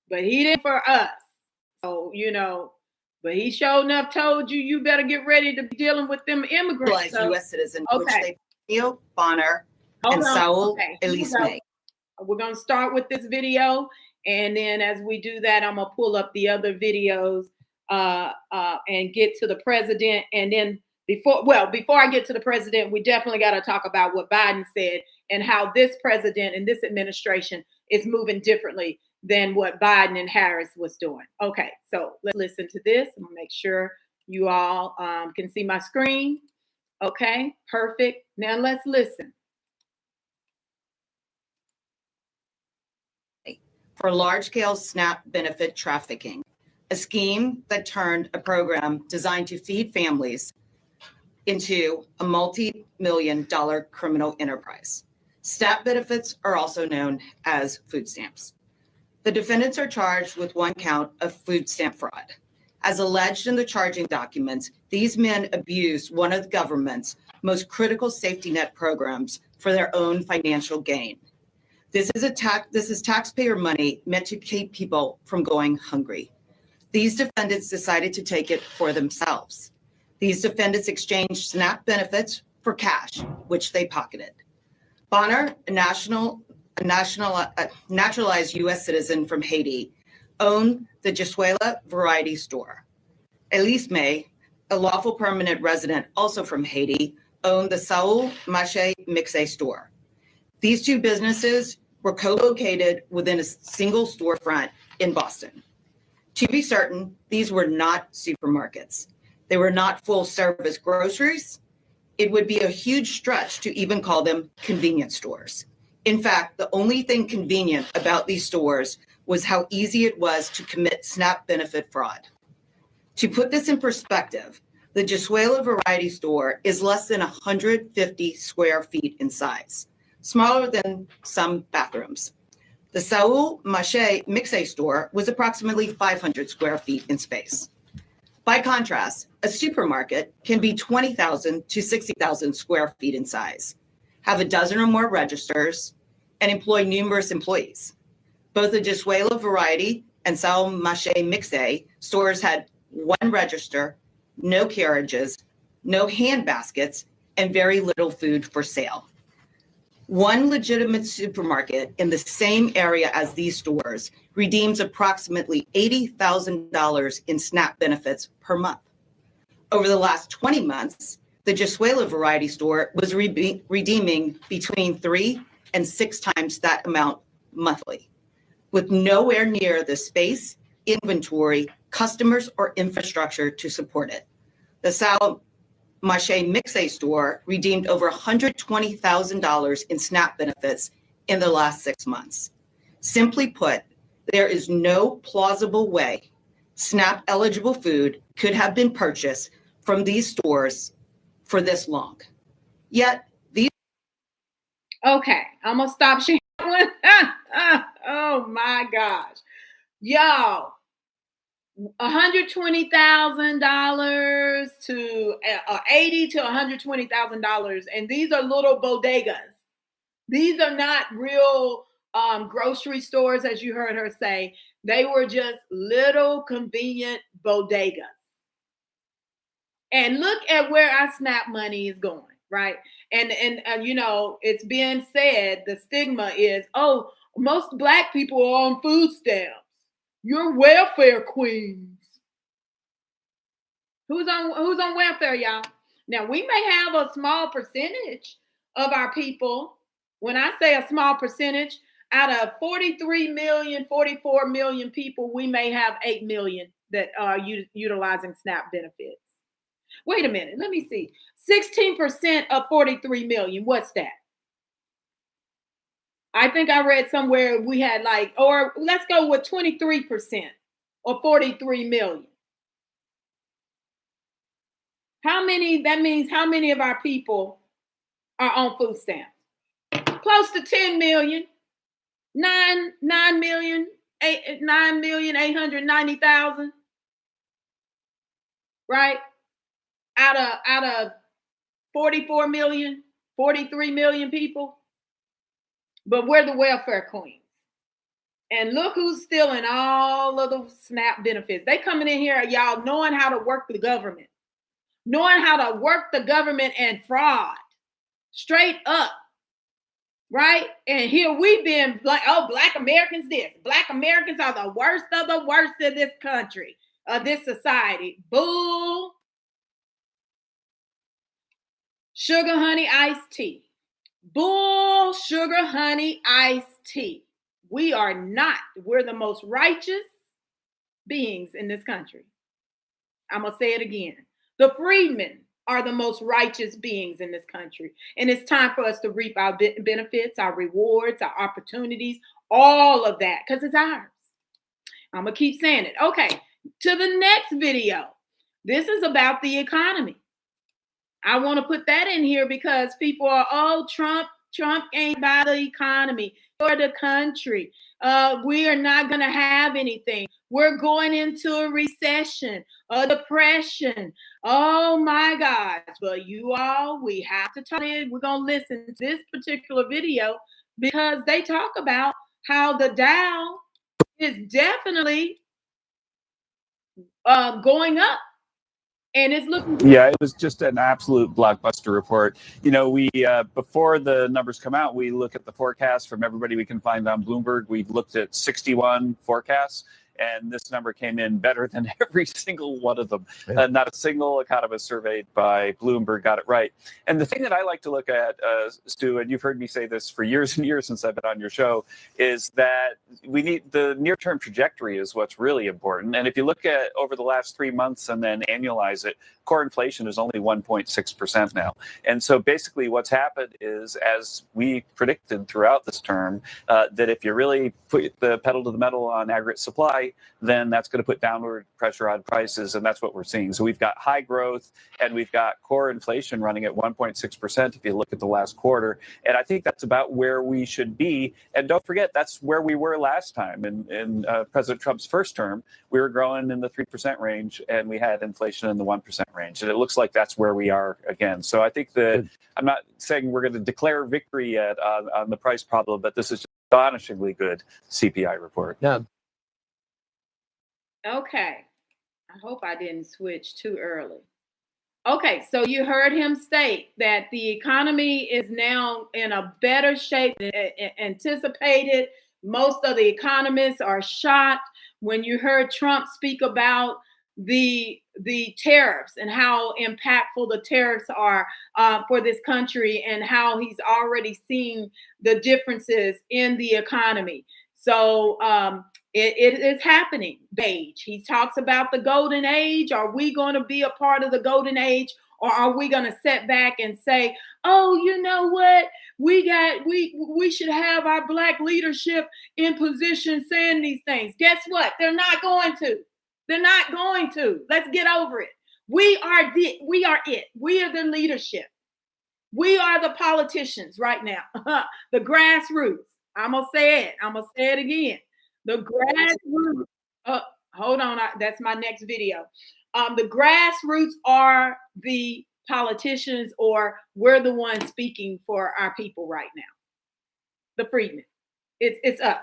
but he didn't for us. So, you know, but he sure enough told you, you better get ready to be dealing with them immigrants. So, U.S. citizen, which they Neil Bonner and Saul Elise May. We're going to start with this video. And then as we do that, I'm going to pull up the other videos and get to the president. And then before I get to the president, we definitely got to talk about what Biden said and how this president and this administration is moving differently than what Biden and Harris was doing. Okay, so let's listen to this. I'm gonna make sure you all can see my screen. Okay, perfect. Now let's listen. For large-scale SNAP benefit trafficking, a scheme that turned a program designed to feed families into a multi-million-dollar criminal enterprise. SNAP benefits are also known as food stamps. The defendants are charged with one count of food stamp fraud. As alleged in the charging documents, these men abused one of the government's most critical safety net programs for their own financial gain. This is taxpayer money meant to keep people from going hungry. These defendants decided to take it for themselves. These defendants exchanged SNAP benefits for cash, which they pocketed. Bonner, a naturalized U.S. citizen from Haiti, owned the Conswello variety store. Elise May, a lawful permanent resident also from Haiti, owned the Saul Mache Mixe store. These two businesses were co-located within a single storefront in Boston. To be certain, these were not supermarkets. They were not full-service groceries. It would be a huge stretch to even call them convenience stores. In fact, the only thing convenient about these stores was how easy it was to commit SNAP benefit fraud. To put this in perspective, the Conswello variety store is less than 150 square feet in size, smaller than some bathrooms. The Saul Mache Mixe store was approximately 500 square feet in space. By contrast, a supermarket can be 20,000 to 60,000 square feet in size, have a dozen or more registers, and employ numerous employees. Both the Conswello variety and Saul Mache Mixe stores had one register, no carriages, no hand baskets, and very little food for sale. One legitimate supermarket in the same area as these stores redeems approximately $80,000 in SNAP benefits per month. Over the last 20 months, the Conswello variety store was redeeming between 3 and 6 times that amount monthly, with nowhere near the space, inventory, customers, or infrastructure to support it. The Saul Mache Mixe store redeemed over $120,000 in SNAP benefits in the last 6 months. Simply put, there is no plausible way SNAP eligible food could have been purchased from these stores for this long. Yet these. Okay, I'm gonna stop sharing. Oh my gosh, y'all. $120,000 to $80 to $120,000, and these are little bodegas. These are not real grocery stores, as you heard her say. They were just little convenient bodegas. And look at where our SNAP money is going, right? And you know, it's being said, the stigma is, oh, most Black people are on food stamps. You're welfare queens. Who's on welfare, y'all? Now, we may have a small percentage of our people. When I say a small percentage, out of 43 million, 44 million people, we may have 8 million that are utilizing SNAP benefits. Wait a minute, let me see. 16% of 43 million, what's that? I think I read somewhere we had like, or let's go with 23% or 43 million. How many, that means how many of our people are on food stamps? Close to 10 million, 9,890,000, right? Out of 44 million, 43 million people. But we're the welfare queens. And look who's stealing all of the SNAP benefits. They coming in here, y'all, knowing how to work the government. Knowing how to work the government and fraud. Straight up. Right? And here we've been like, oh, Black Americans this. Black Americans are the worst of the worst of this country, of this society. Bull. Sugar honey iced tea. Bull sugar honey iced tea. We are not. We're the most righteous beings in this country. I'm going to say it again. The freedmen are the most righteous beings in this country. And it's time for us to reap our benefits, our rewards, our opportunities, all of that, because it's ours. I'm going to keep saying it. Okay, to the next video. This is about the economy. I want to put that in here because people are, oh, Trump ain't about the economy or the country. We are not going to have anything. We're going into a recession, a depression. Oh my gosh. But you all, we have to talk in. We're going to listen to this particular video because they talk about how the Dow is definitely going up. And it's looking good. Yeah, it was just an absolute blockbuster report. You know, we before the numbers come out, we look at the forecast from everybody we can find on Bloomberg. We've looked at 61 forecasts, and this number came in better than every single one of them. Yeah. Not a single economist surveyed by Bloomberg got it right. And the thing that I like to look at, Stu, and you've heard me say this for years and years since I've been on your show, is that we need the near-term trajectory is what's really important. And if you look at over the last 3 months and then annualize it, core inflation is only 1.6% now. And so basically what's happened is, as we predicted throughout this term, that if you really put the pedal to the metal on aggregate supply, then that's going to put downward pressure on prices. And that's what we're seeing. So we've got high growth and we've got core inflation running at 1.6% if you look at the last quarter. And I think that's about where we should be. And don't forget, that's where we were last time. In President Trump's first term, we were growing in the 3% range and we had inflation in the 1% range. And it looks like that's where we are again. So I think that I'm not saying we're going to declare victory yet on the price problem, but this is just astonishingly good CPI report. Yeah. Okay. I hope I didn't switch too early. Okay, so you heard him state that the economy is now in a better shape than anticipated. Most of the economists are shocked when you heard Trump speak about the tariffs and how impactful the tariffs are for this country and how he's already seen the differences in the economy. So it is happening. Age. He talks about the golden age. Are we going to be a part of the golden age, or are we going to sit back and say, oh, you know what? We should have our Black leadership in position saying these things. Guess what? They're not going to. They're not going to. Let's get over it. We are it. We are the leadership. We are the politicians right now. The grassroots. I'm going to say it. I'm going to say it again. The grassroots. hold on, that's my next video. The grassroots are the politicians, or we're the ones speaking for our people right now. The freedmen. It's us.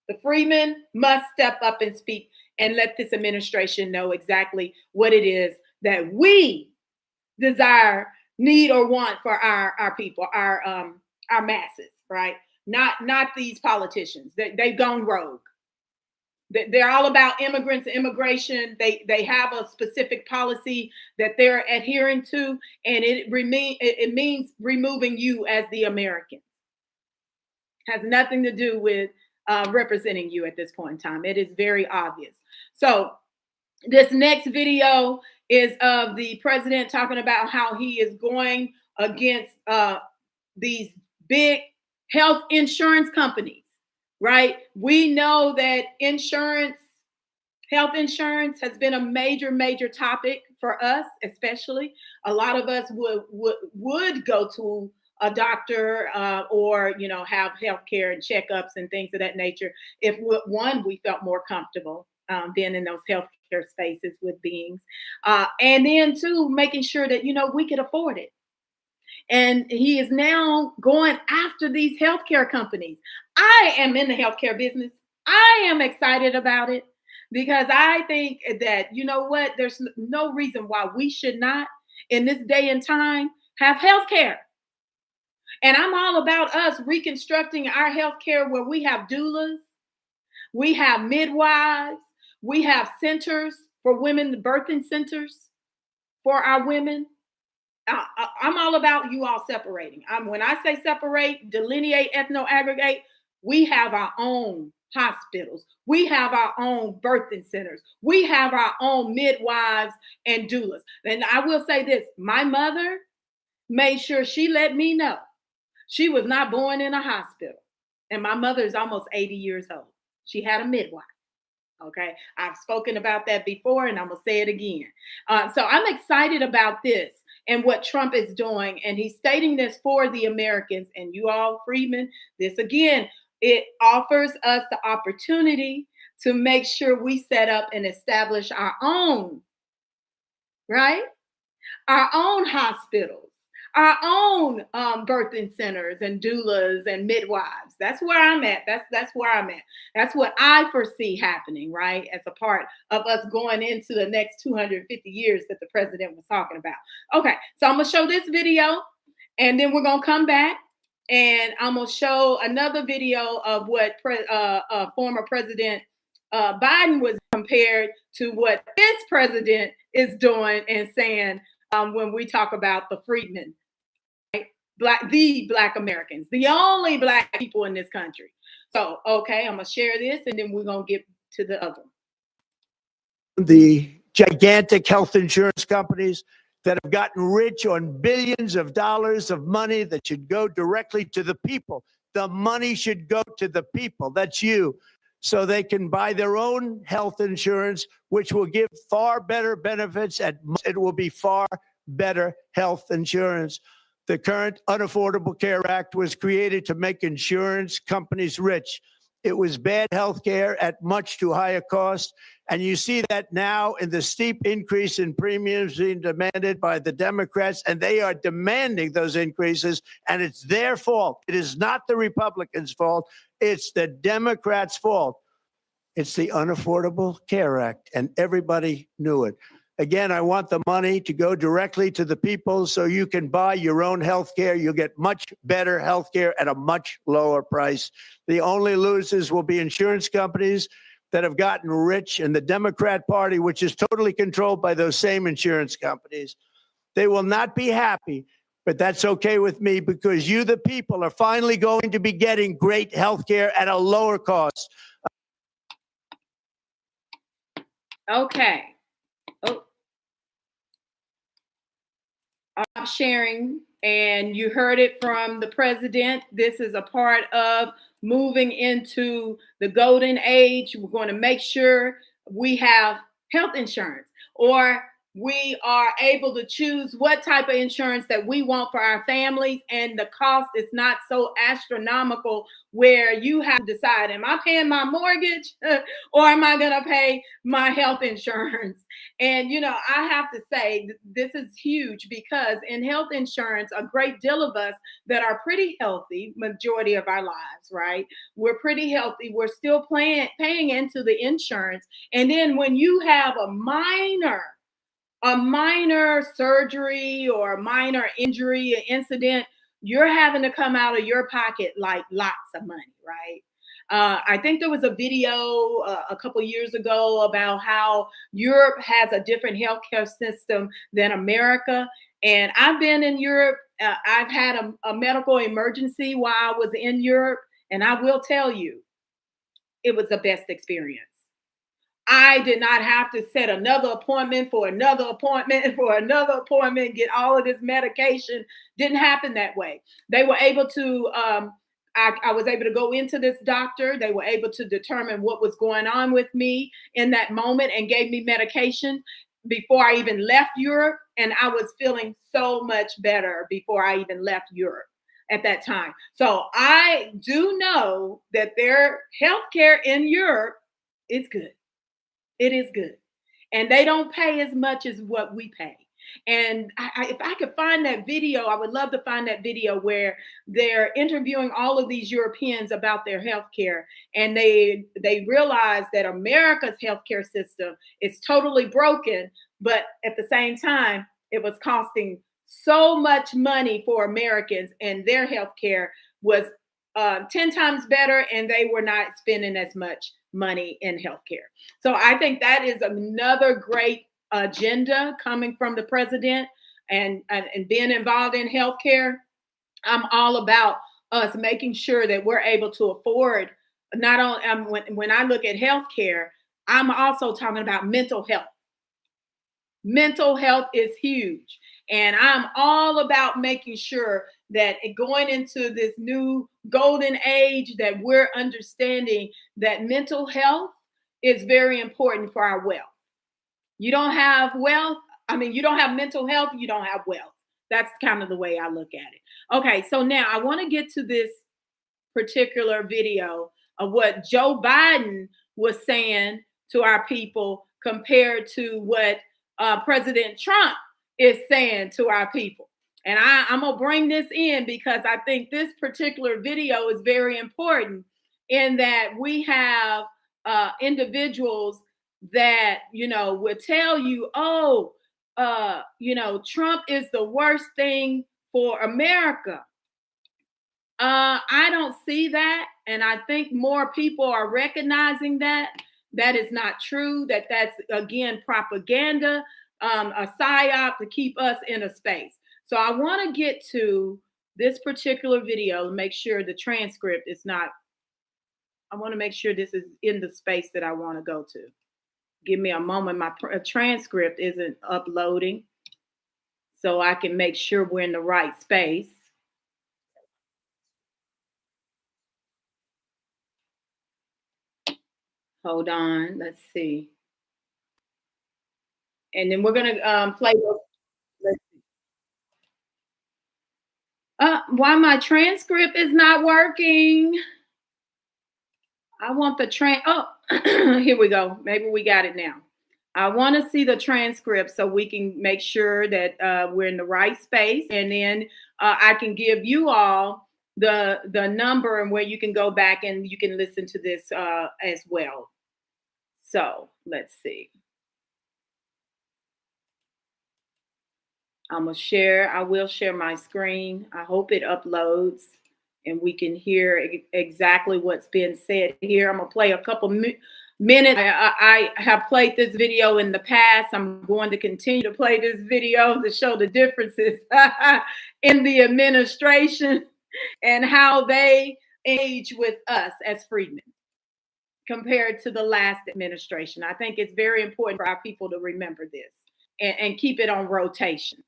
The freedmen must step up and speak and let this administration know exactly what it is that we desire, need, or want for our people, our masses, right? Not these politicians. They've gone rogue. They're all about immigrants and immigration. They have a specific policy that they're adhering to, and it means removing you as the American. Has nothing to do with representing you at this point in time. It is very obvious. So this next video is of the president talking about how he is going against these big health insurance companies, right? We know that health insurance has been a major topic for us, especially. A lot of us would go to a doctor or, have health care and checkups and things of that nature if, one, we felt more comfortable being in those healthcare spaces with beings. And then, two, making sure that, we could afford it. And he is now going after these healthcare companies. I am in the healthcare business. I am excited about it because I think that, there's no reason why we should not, in this day and time, have healthcare. And I'm all about us reconstructing our healthcare where we have doulas, we have midwives, we have centers for women, the birthing centers for our women. I'm all about you all separating. When I say separate, delineate, ethno-aggregate, we have our own hospitals. We have our own birthing centers. We have our own midwives and doulas. And I will say this, my mother made sure she let me know she was not born in a hospital. And my mother is almost 80 years old. She had a midwife. Okay. I've spoken about that before and I'm going to say it again. So I'm excited about this and what Trump is doing. And he's stating this for the Americans and you all, freedmen. This again, it offers us the opportunity to make sure we set up and establish our own, right? Our own hospitals, our own birthing centers and doulas and midwives. That's where I'm at. That's where I'm at. That's what I foresee happening, right? As a part of us going into the next 250 years that the president was talking about. Okay, so I'm going to show this video and then we're going to come back and I'm going to show another video of what former President Biden was compared to what this president is doing and saying when we talk about the freedmen. The Black Americans, the only Black people in this country. So, okay, I'm going to share this and then we're going to get to the other one. The gigantic health insurance companies that have gotten rich on billions of dollars of money that should go directly to the people. The money should go to the people. That's you. So they can buy their own health insurance, which will give far better benefits and it will be far better health insurance. The current Unaffordable Care Act was created to make insurance companies rich. It was bad health care at much too high a cost. And you see that now in the steep increase in premiums being demanded by the Democrats, and they are demanding those increases, and it's their fault. It is not the Republicans' fault. It's the Democrats' fault. It's the Unaffordable Care Act, and everybody knew it. Again, I want the money to go directly to the people so you can buy your own health care. You'll get much better health care at a much lower price. The only losers will be insurance companies that have gotten rich and the Democrat Party, which is totally controlled by those same insurance companies. They will not be happy, but that's okay with me because you, the people, are finally going to be getting great health care at a lower cost. Okay. Oh. I'm sharing, and you heard it from the president. This is a part of moving into the golden age. We're going to make sure we have health insurance, or we are able to choose what type of insurance that we want for our families, and the cost is not so astronomical where you have to decide, am I paying my mortgage or am I going to pay my health insurance? And, I have to say this is huge, because in health insurance, a great deal of us that are pretty healthy, majority of our lives, right? We're pretty healthy. We're still paying into the insurance. And then when you have a minor surgery or a minor injury, an incident, you're having to come out of your pocket like lots of money, right? I think there was a video a couple years ago about how Europe has a different healthcare system than America. And I've been in Europe. I've had a medical emergency while I was in Europe. And I will tell you, it was the best experience. I did not have to set another appointment for another appointment for another appointment, get all of this medication. Didn't happen that way. They were able to, I was able to go into this doctor. They were able to determine what was going on with me in that moment and gave me medication before I even left Europe. And I was feeling so much better before I even left Europe at that time. So I do know that their healthcare in Europe is good. It is good. And they don't pay as much as what we pay. And if I could find that video, I would love to find that video where they're interviewing all of these Europeans about their health care. And they realize that America's healthcare system is totally broken. But at the same time, it was costing so much money for Americans, and their health care was 10 times better, and they were not spending as much money in healthcare. So I think that is another great agenda coming from the president, and being involved in healthcare. I'm all about us making sure that we're able to afford, not only when I look at healthcare, I'm also talking about mental health. Mental health is huge. And I'm all about making sure that going into this new golden age, that we're understanding that mental health is very important for our wealth. You don't have wealth. You don't have mental health, you don't have wealth. That's kind of the way I look at it. Okay, so now I want to get to this particular video of what Joe Biden was saying to our people compared to what President Trump is saying to our people. And I'm going to bring this in because I think this particular video is very important, in that we have individuals that, would tell you, Trump is the worst thing for America. I don't see that. And I think more people are recognizing that is not true, that's, again, propaganda, a psyop to keep us in a space. So I want to get to this particular video and make sure the transcript is not, I want to make sure this is in the space that I want to go to. Give me a moment. My transcript isn't uploading, so I can make sure we're in the right space. Hold on, let's see. And then we're gonna play. Let's see. Why my transcript is not working? I want the here we go. Maybe we got it now. I want to see the transcript so we can make sure that we're in the right space, and then I can give you all the number and where you can go back and you can listen to this as well. So let's see. I will share my screen. I hope it uploads and we can hear exactly what's being said here. I'm gonna play a couple minutes. I have played this video in the past. I'm going to continue to play this video to show the differences in the administration and how they engage with us as freedmen compared to the last administration. I think it's very important for our people to remember this and keep it on rotation.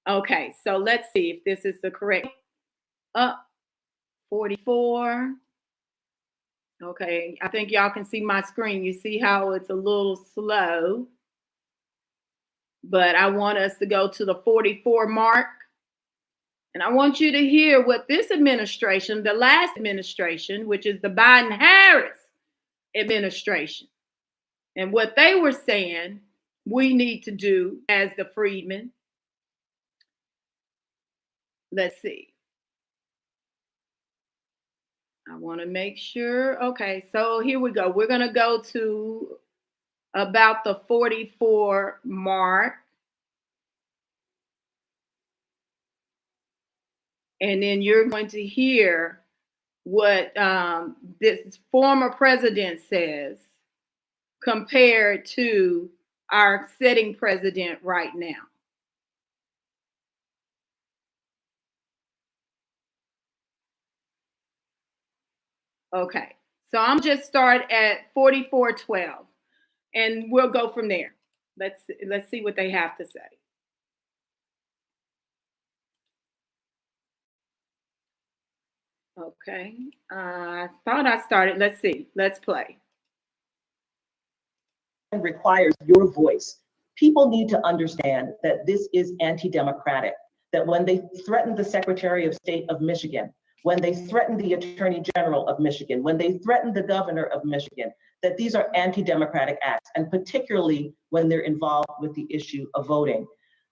Okay, so let's see if this is the correct. 44. Okay, I think y'all can see my screen. You see how it's a little slow. but I want us to go to the 44 mark. And I want you to hear what this administration, the last administration, which is the Biden-Harris administration, and what they were saying we need to do as the freedmen. Let's see. I want to make sure. Okay, so here we go. We're going to go to about the 44 mark. And then you're going to hear what this former president says compared to our sitting president right now. Okay, so I'm just start at 44:12, and we'll go from there. Let's see what they have to say. Okay, I thought I started. Let's see. Let's play. Requires your voice. People need to understand that this is anti-democratic, that when they threatened the Secretary of State of Michigan, when they threatened the Attorney General of Michigan, when they threatened the Governor of Michigan, that these are anti-democratic acts, and particularly when they're involved with the issue of voting.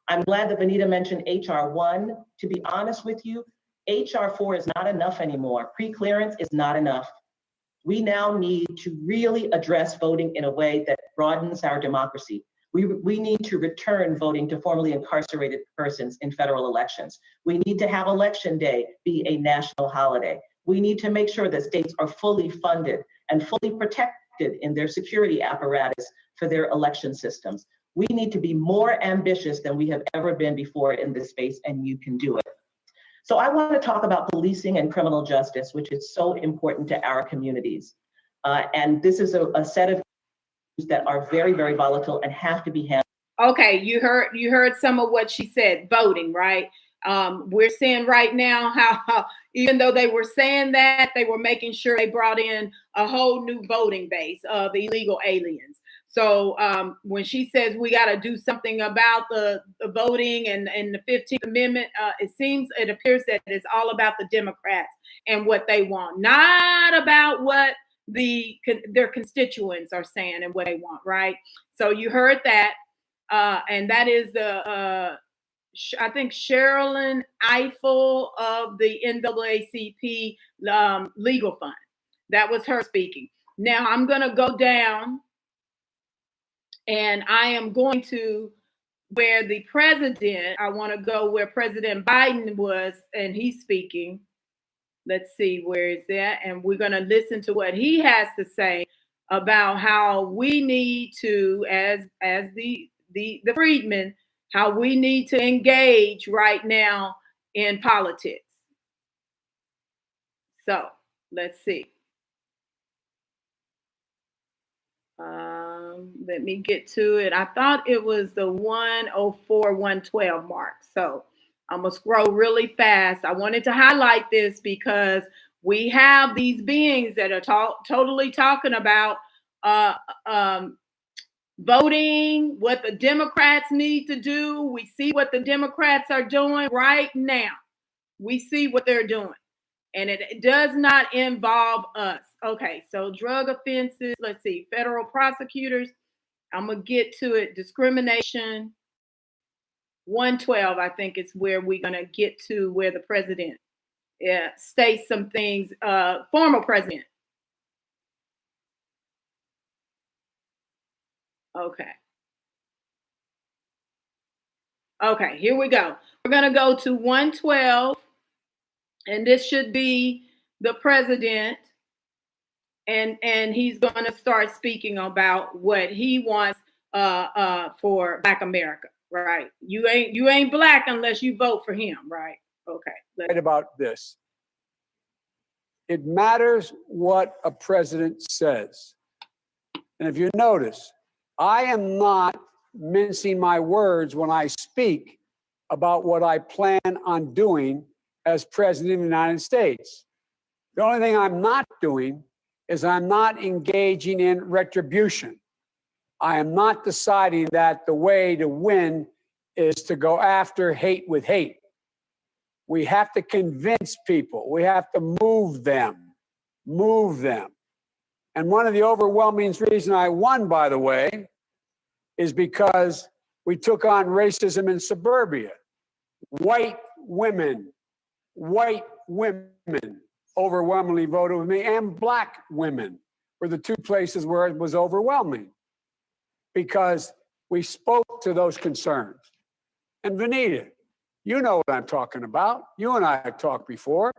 I'm glad that Vanita mentioned HR 1. To be honest with you, HR 4 is not enough anymore. Pre-clearance is not enough. We now need to really address voting in a way that broadens our democracy. We need to return voting to formerly incarcerated persons in federal elections. We need to have Election Day be a national holiday. We need to make sure that states are fully funded and fully protected in their security apparatus for their election systems. We need to be more ambitious than we have ever been before in this space, and you can do it. So I want to talk about policing and criminal justice, which is so important to our communities. And this is a set of issues that are very, very volatile and have to be handled. Okay, you heard some of what she said, voting, right? We're seeing right now how even though they were saying that, they were making sure they brought in a whole new voting base of illegal aliens. So when she says we got to do something about the voting and the 15th Amendment, it appears that it's all about the Democrats and what they want, not about what their constituents are saying and what they want, right? So you heard that, and that is I think Sherilyn Eiffel of the NAACP legal fund. That was her speaking. Now I'm going to go down. And I am going to where the president, I want to go where President Biden was, and he's speaking. Let's see, where is that? And we're going to listen to what he has to say about how we need to, as the freedmen, how we need to engage right now in politics. So let's see. Let me get to it. I thought it was the 104, 112 mark. So I'm going to scroll really fast. I wanted to highlight this because we have these beings that are totally talking about voting, what the Democrats need to do. We see what the Democrats are doing right now. We see what they're doing. And it does not involve us. Okay, so drug offenses, let's see, federal prosecutors. I'm going to get to it. Discrimination, 112, I think is where we're going to get to where the president states some things, former president. Okay. Okay, here we go. We're going to go to 112. And this should be the president, and he's going to start speaking about what he wants for Black America, right? You ain't Black unless you vote for him, right? Okay. Right about this. It matters what a president says. And if you notice, I am not mincing my words when I speak about what I plan on doing as president of the United States. The only thing I'm not doing is I'm not engaging in retribution. I am not deciding that the way to win is to go after hate with hate. We have to convince people. We have to move them. And one of the overwhelming reasons I won, by the way, is because we took on racism in suburbia. White women overwhelmingly voted with me, and black women were the two places where it was overwhelming because we spoke to those concerns. And Vanita, you know what I'm talking about. You and I have talked before.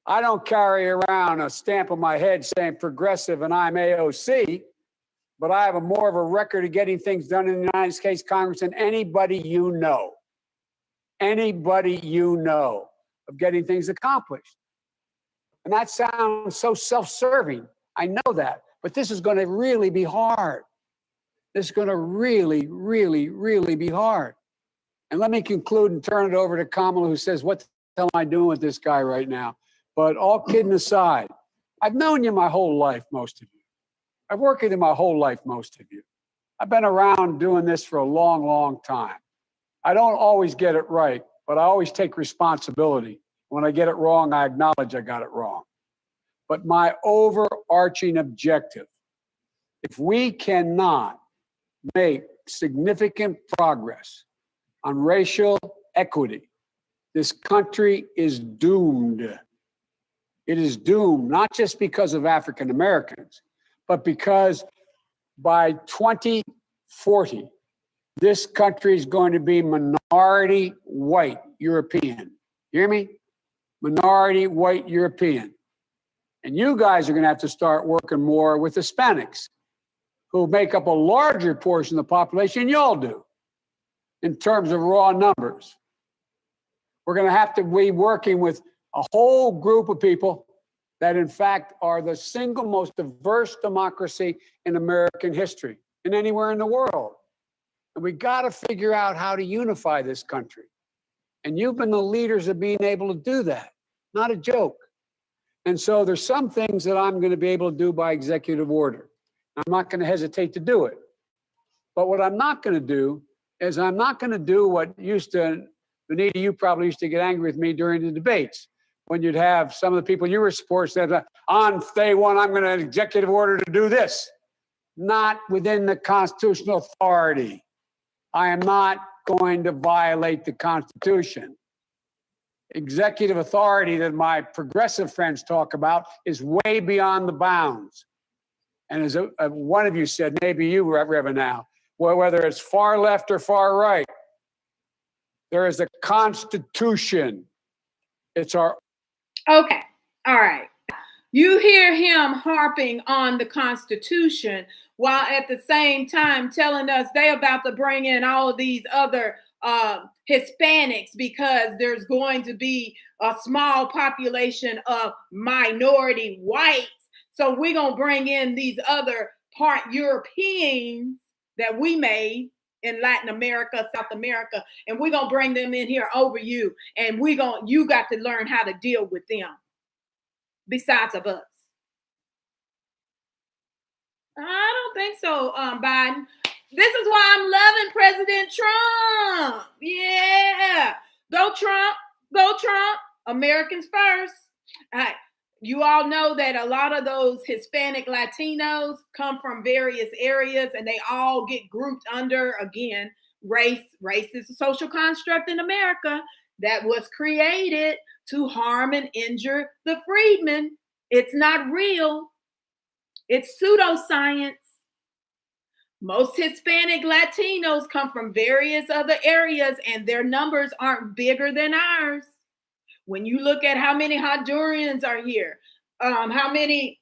I don't carry around a stamp on my head saying progressive and I'm AOC, but I have more of a record of getting things done in the United States Congress than anybody you know. Anybody you know of getting things accomplished. And that sounds so self-serving. I know that. But this is going to really be hard. This is going to really, really, really be hard. And let me conclude and turn it over to Kamala, who says, what the hell am I doing with this guy right now? But all kidding aside, I've known you my whole life, most of you. I've worked with you my whole life, most of you. I've been around doing this for a long, long time. I don't always get it right, but I always take responsibility. When I get it wrong, I acknowledge I got it wrong. But my overarching objective, if we cannot make significant progress on racial equity, this country is doomed. It is doomed, not just because of African Americans, but because by 2040, this country is going to be minority white European. You hear me? Minority white European. And you guys are going to have to start working more with Hispanics, who make up a larger portion of the population than y'all do in terms of raw numbers. We're going to have to be working with a whole group of people that, in fact, are the single most diverse democracy in American history and anywhere in the world. And we got to figure out how to unify this country. And you've been the leaders of being able to do that. Not a joke. And so there's some things that I'm going to be able to do by executive order. I'm not going to hesitate to do it. But what I'm not going to do is I'm not going to do what used to, Vanita, you probably used to get angry with me during the debates when you'd have some of the people you were supporting said, on day one, I'm going to executive order to do this. Not within the constitutional authority. I am not going to violate the Constitution. Executive authority that my progressive friends talk about is way beyond the bounds. And as one of you said, maybe you, Reverend now, well, whether it's far left or far right, there is a Constitution. It's our... Okay, all right. You hear him harping on the Constitution while at the same time telling us they about to bring in all of these other Hispanics because there's going to be a small population of minority whites. So we're going to bring in these other part Europeans that we made in Latin America, South America, and we're going to bring them in here over you. And you got to learn how to deal with them besides of us. I don't think so, Biden. This is why I'm loving President Trump. Yeah. Go Trump. Go Trump. Americans first. All right. You all know that a lot of those Hispanic Latinos come from various areas and they all get grouped under, again, race. Race is a social construct in America that was created to harm and injure the freedmen. It's not real. It's pseudoscience. Most Hispanic Latinos come from various other areas and their numbers aren't bigger than ours. When you look at how many Hondurans are here, how many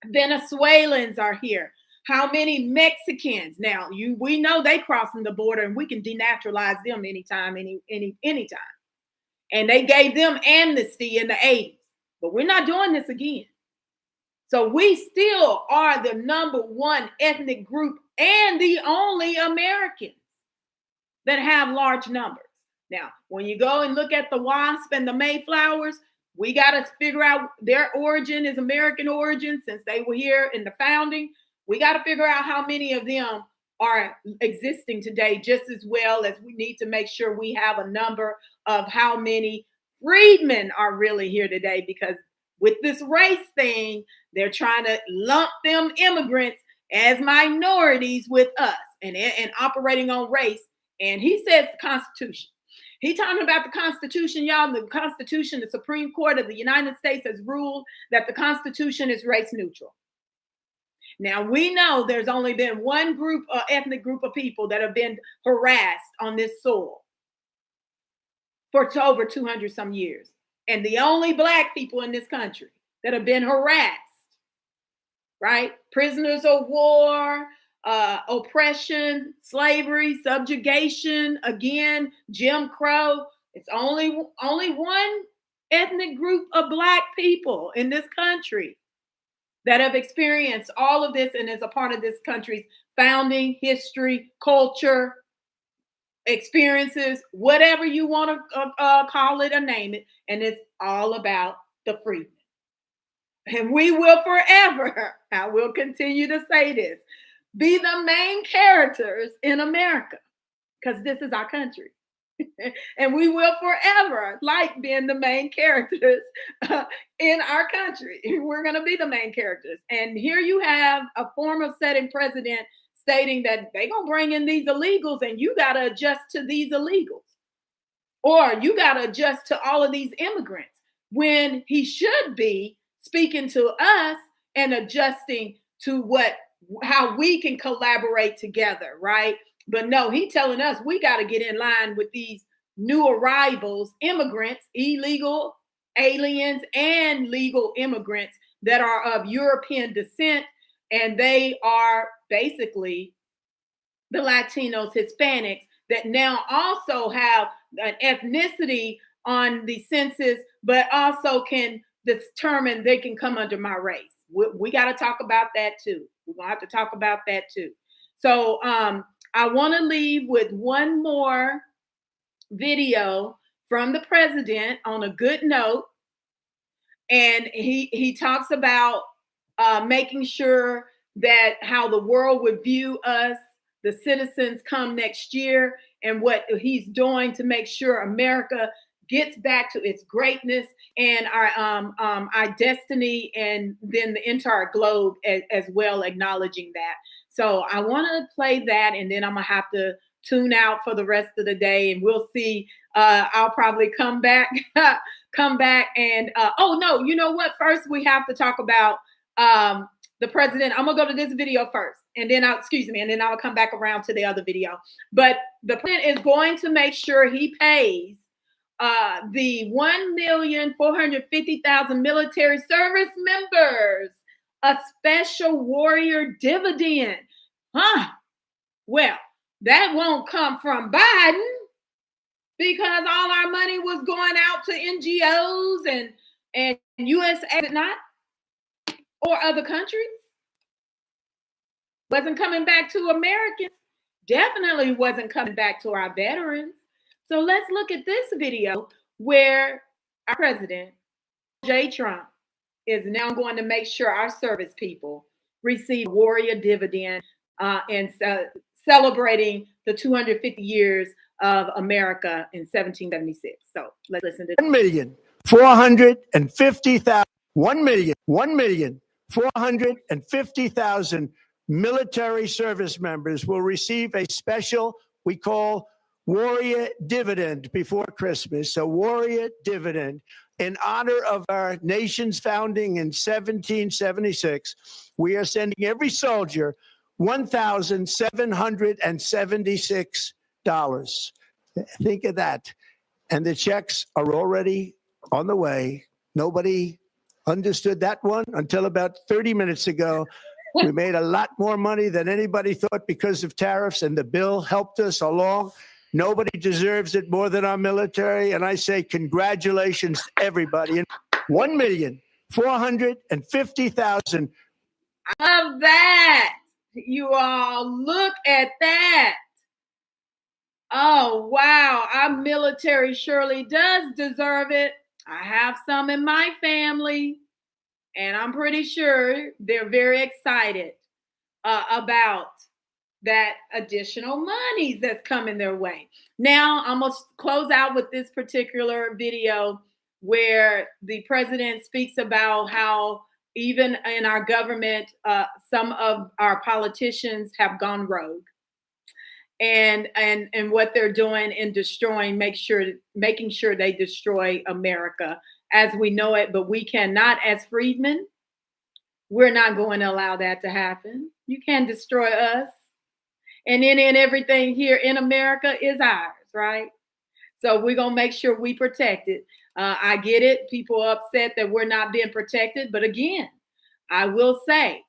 Venezuelans are here, how many Mexicans. Now, we know they crossing the border and we can denaturalize them anytime. And they gave them amnesty in the 80s, but we're not doing this again. So we still are the number one ethnic group and the only Americans that have large numbers. Now, when you go and look at the WASP and the Mayflowers, we got to figure out their origin is American origin since they were here in the founding. We got to figure out how many of them are existing today, just as well as we need to make sure we have a number of how many freedmen are really here today, because with this race thing, they're trying to lump them immigrants as minorities with us and operating on race. And he says the Constitution. He talking about the Constitution, y'all. The Constitution, the Supreme Court of the United States has ruled that the Constitution is race neutral. Now, we know there's only been one group, ethnic group of people that have been harassed on this soil for over 200 some years. And the only Black people in this country that have been harassed, right? Prisoners of war, oppression, slavery, subjugation, again, Jim Crow. It's only one ethnic group of Black people in this country that have experienced all of this and is a part of this country's founding, history, culture, experiences, whatever you want to call it or name it. And it's all about the freedmen. And we will forever, I will continue to say this, be the main characters in America, because this is our country. And we will forever like being the main characters in our country. We're going to be the main characters. And here you have a former sitting president stating that they're going to bring in these illegals and you got to adjust to these illegals. Or you got to adjust to all of these immigrants, when he should be speaking to us and adjusting to how we can collaborate together, right? But no, he's telling us we got to get in line with these new arrivals, immigrants, illegal aliens, and legal immigrants that are of European descent. And they are basically the Latinos, Hispanics, that now also have an ethnicity on the census, but also can determine they can come under my race. We got to talk about that too. We're going to have to talk about that too. So, I want to leave with one more video from the president on a good note. And he talks about making sure that how the world would view us, the citizens, come next year, and what he's doing to make sure America gets back to its greatness and our destiny, and then the entire globe as well, acknowledging that. So I want to play that, and then I'm gonna have to tune out for the rest of the day, and we'll see. I'll probably come back and oh no, you know what? First we have to talk about the president. I'm gonna go to this video first, and then I'll come back around to the other video. But the president is going to make sure he pays the 1,450,000 military service members a special warrior dividend. Well, that won't come from Biden, because all our money was going out to NGOs and USAID, not, or other countries. Wasn't coming back to Americans. Definitely wasn't coming back to our veterans. So let's look at this video where our president, J. Trump, is now going to make sure our service people receive warrior dividend and celebrating the 250 years of America in 1776. So let's listen to 1,450,000 military service members will receive a special, we call warrior dividend before Christmas, a warrior dividend in honor of our nation's founding in 1776. We are sending every soldier $1,776. Think of that. And the checks are already on the way. Nobody understood that one until about 30 minutes ago. We made a lot more money than anybody thought because of tariffs, and the bill helped us along. Nobody deserves it more than our military. And I say congratulations to everybody. 1,450,000. I love that. You all look at that. Oh, wow. Our military surely does deserve it. I have some in my family, and I'm pretty sure they're very excited about that additional monies that's coming their way. Now, I'm going to close out with this particular video where the president speaks about how even in our government, some of our politicians have gone rogue. And what they're doing in destroying, making sure they destroy America as we know it. But we cannot, as freedmen, we're not going to allow that to happen. You can't destroy us. And everything here in America is ours, right? So we're going to make sure we protect it. I get it. People are upset that we're not being protected. But again, I will say,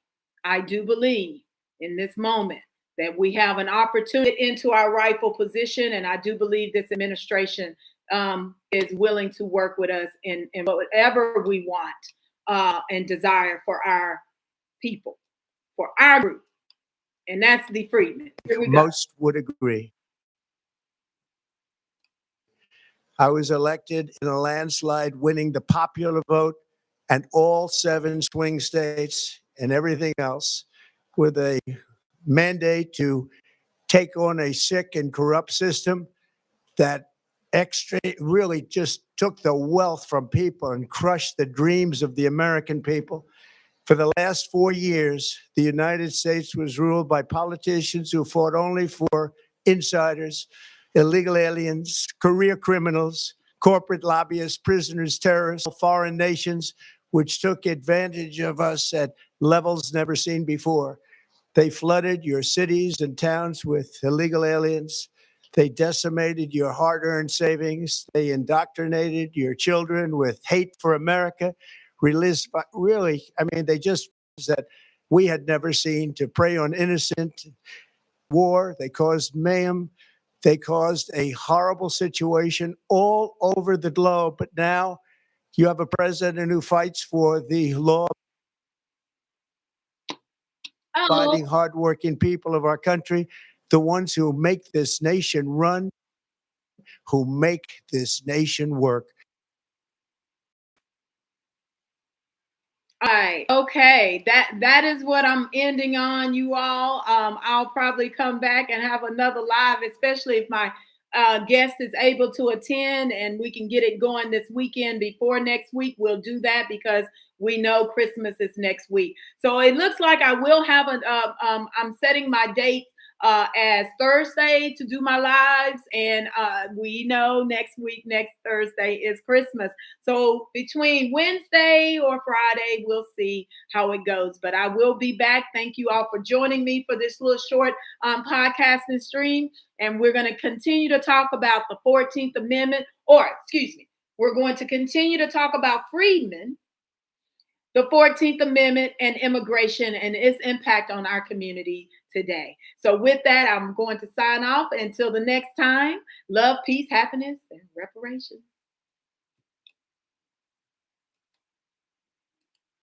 I do believe in this moment that we have an opportunity into our rightful position. And I do believe this administration is willing to work with us in whatever we want and desire for our people, for our group. And that's the freedmen. Here we go. Most would agree. I was elected in a landslide, winning the popular vote and all 7 swing states and everything else, with a mandate to take on a sick and corrupt system that really just took the wealth from people and crushed the dreams of the American people. For the last 4 years, the United States was ruled by politicians who fought only for insiders, illegal aliens, career criminals, corporate lobbyists, prisoners, terrorists, foreign nations, which took advantage of us at levels never seen before. They flooded your cities and towns with illegal aliens. They decimated your hard-earned savings. They indoctrinated your children with hate for America. Really, I mean, they just that we had never seen, to prey on innocent. War, they caused mayhem, they caused a horrible situation all over the globe. But now you have a president who fights for the law, abiding, hardworking people of our country, the ones who make this nation run, who make this nation work. All right. Okay. That is what I'm ending on, you all. I'll probably come back and have another live, especially if my guest is able to attend and we can get it going this weekend before next week. We'll do that because we know Christmas is next week. So it looks like I will have I'm setting my date as Thursday to do my lives, and we know next Thursday is Christmas. So between Wednesday or Friday, we'll see how it goes. But I will be back. Thank you all for joining me for this little short podcast and stream. And we're going to continue to talk about the 14th Amendment, we're going to continue to talk about freedmen, the 14th Amendment, and immigration and its impact on our community today. So with that, I'm going to sign off. Until the next time, love, peace, happiness, and reparations.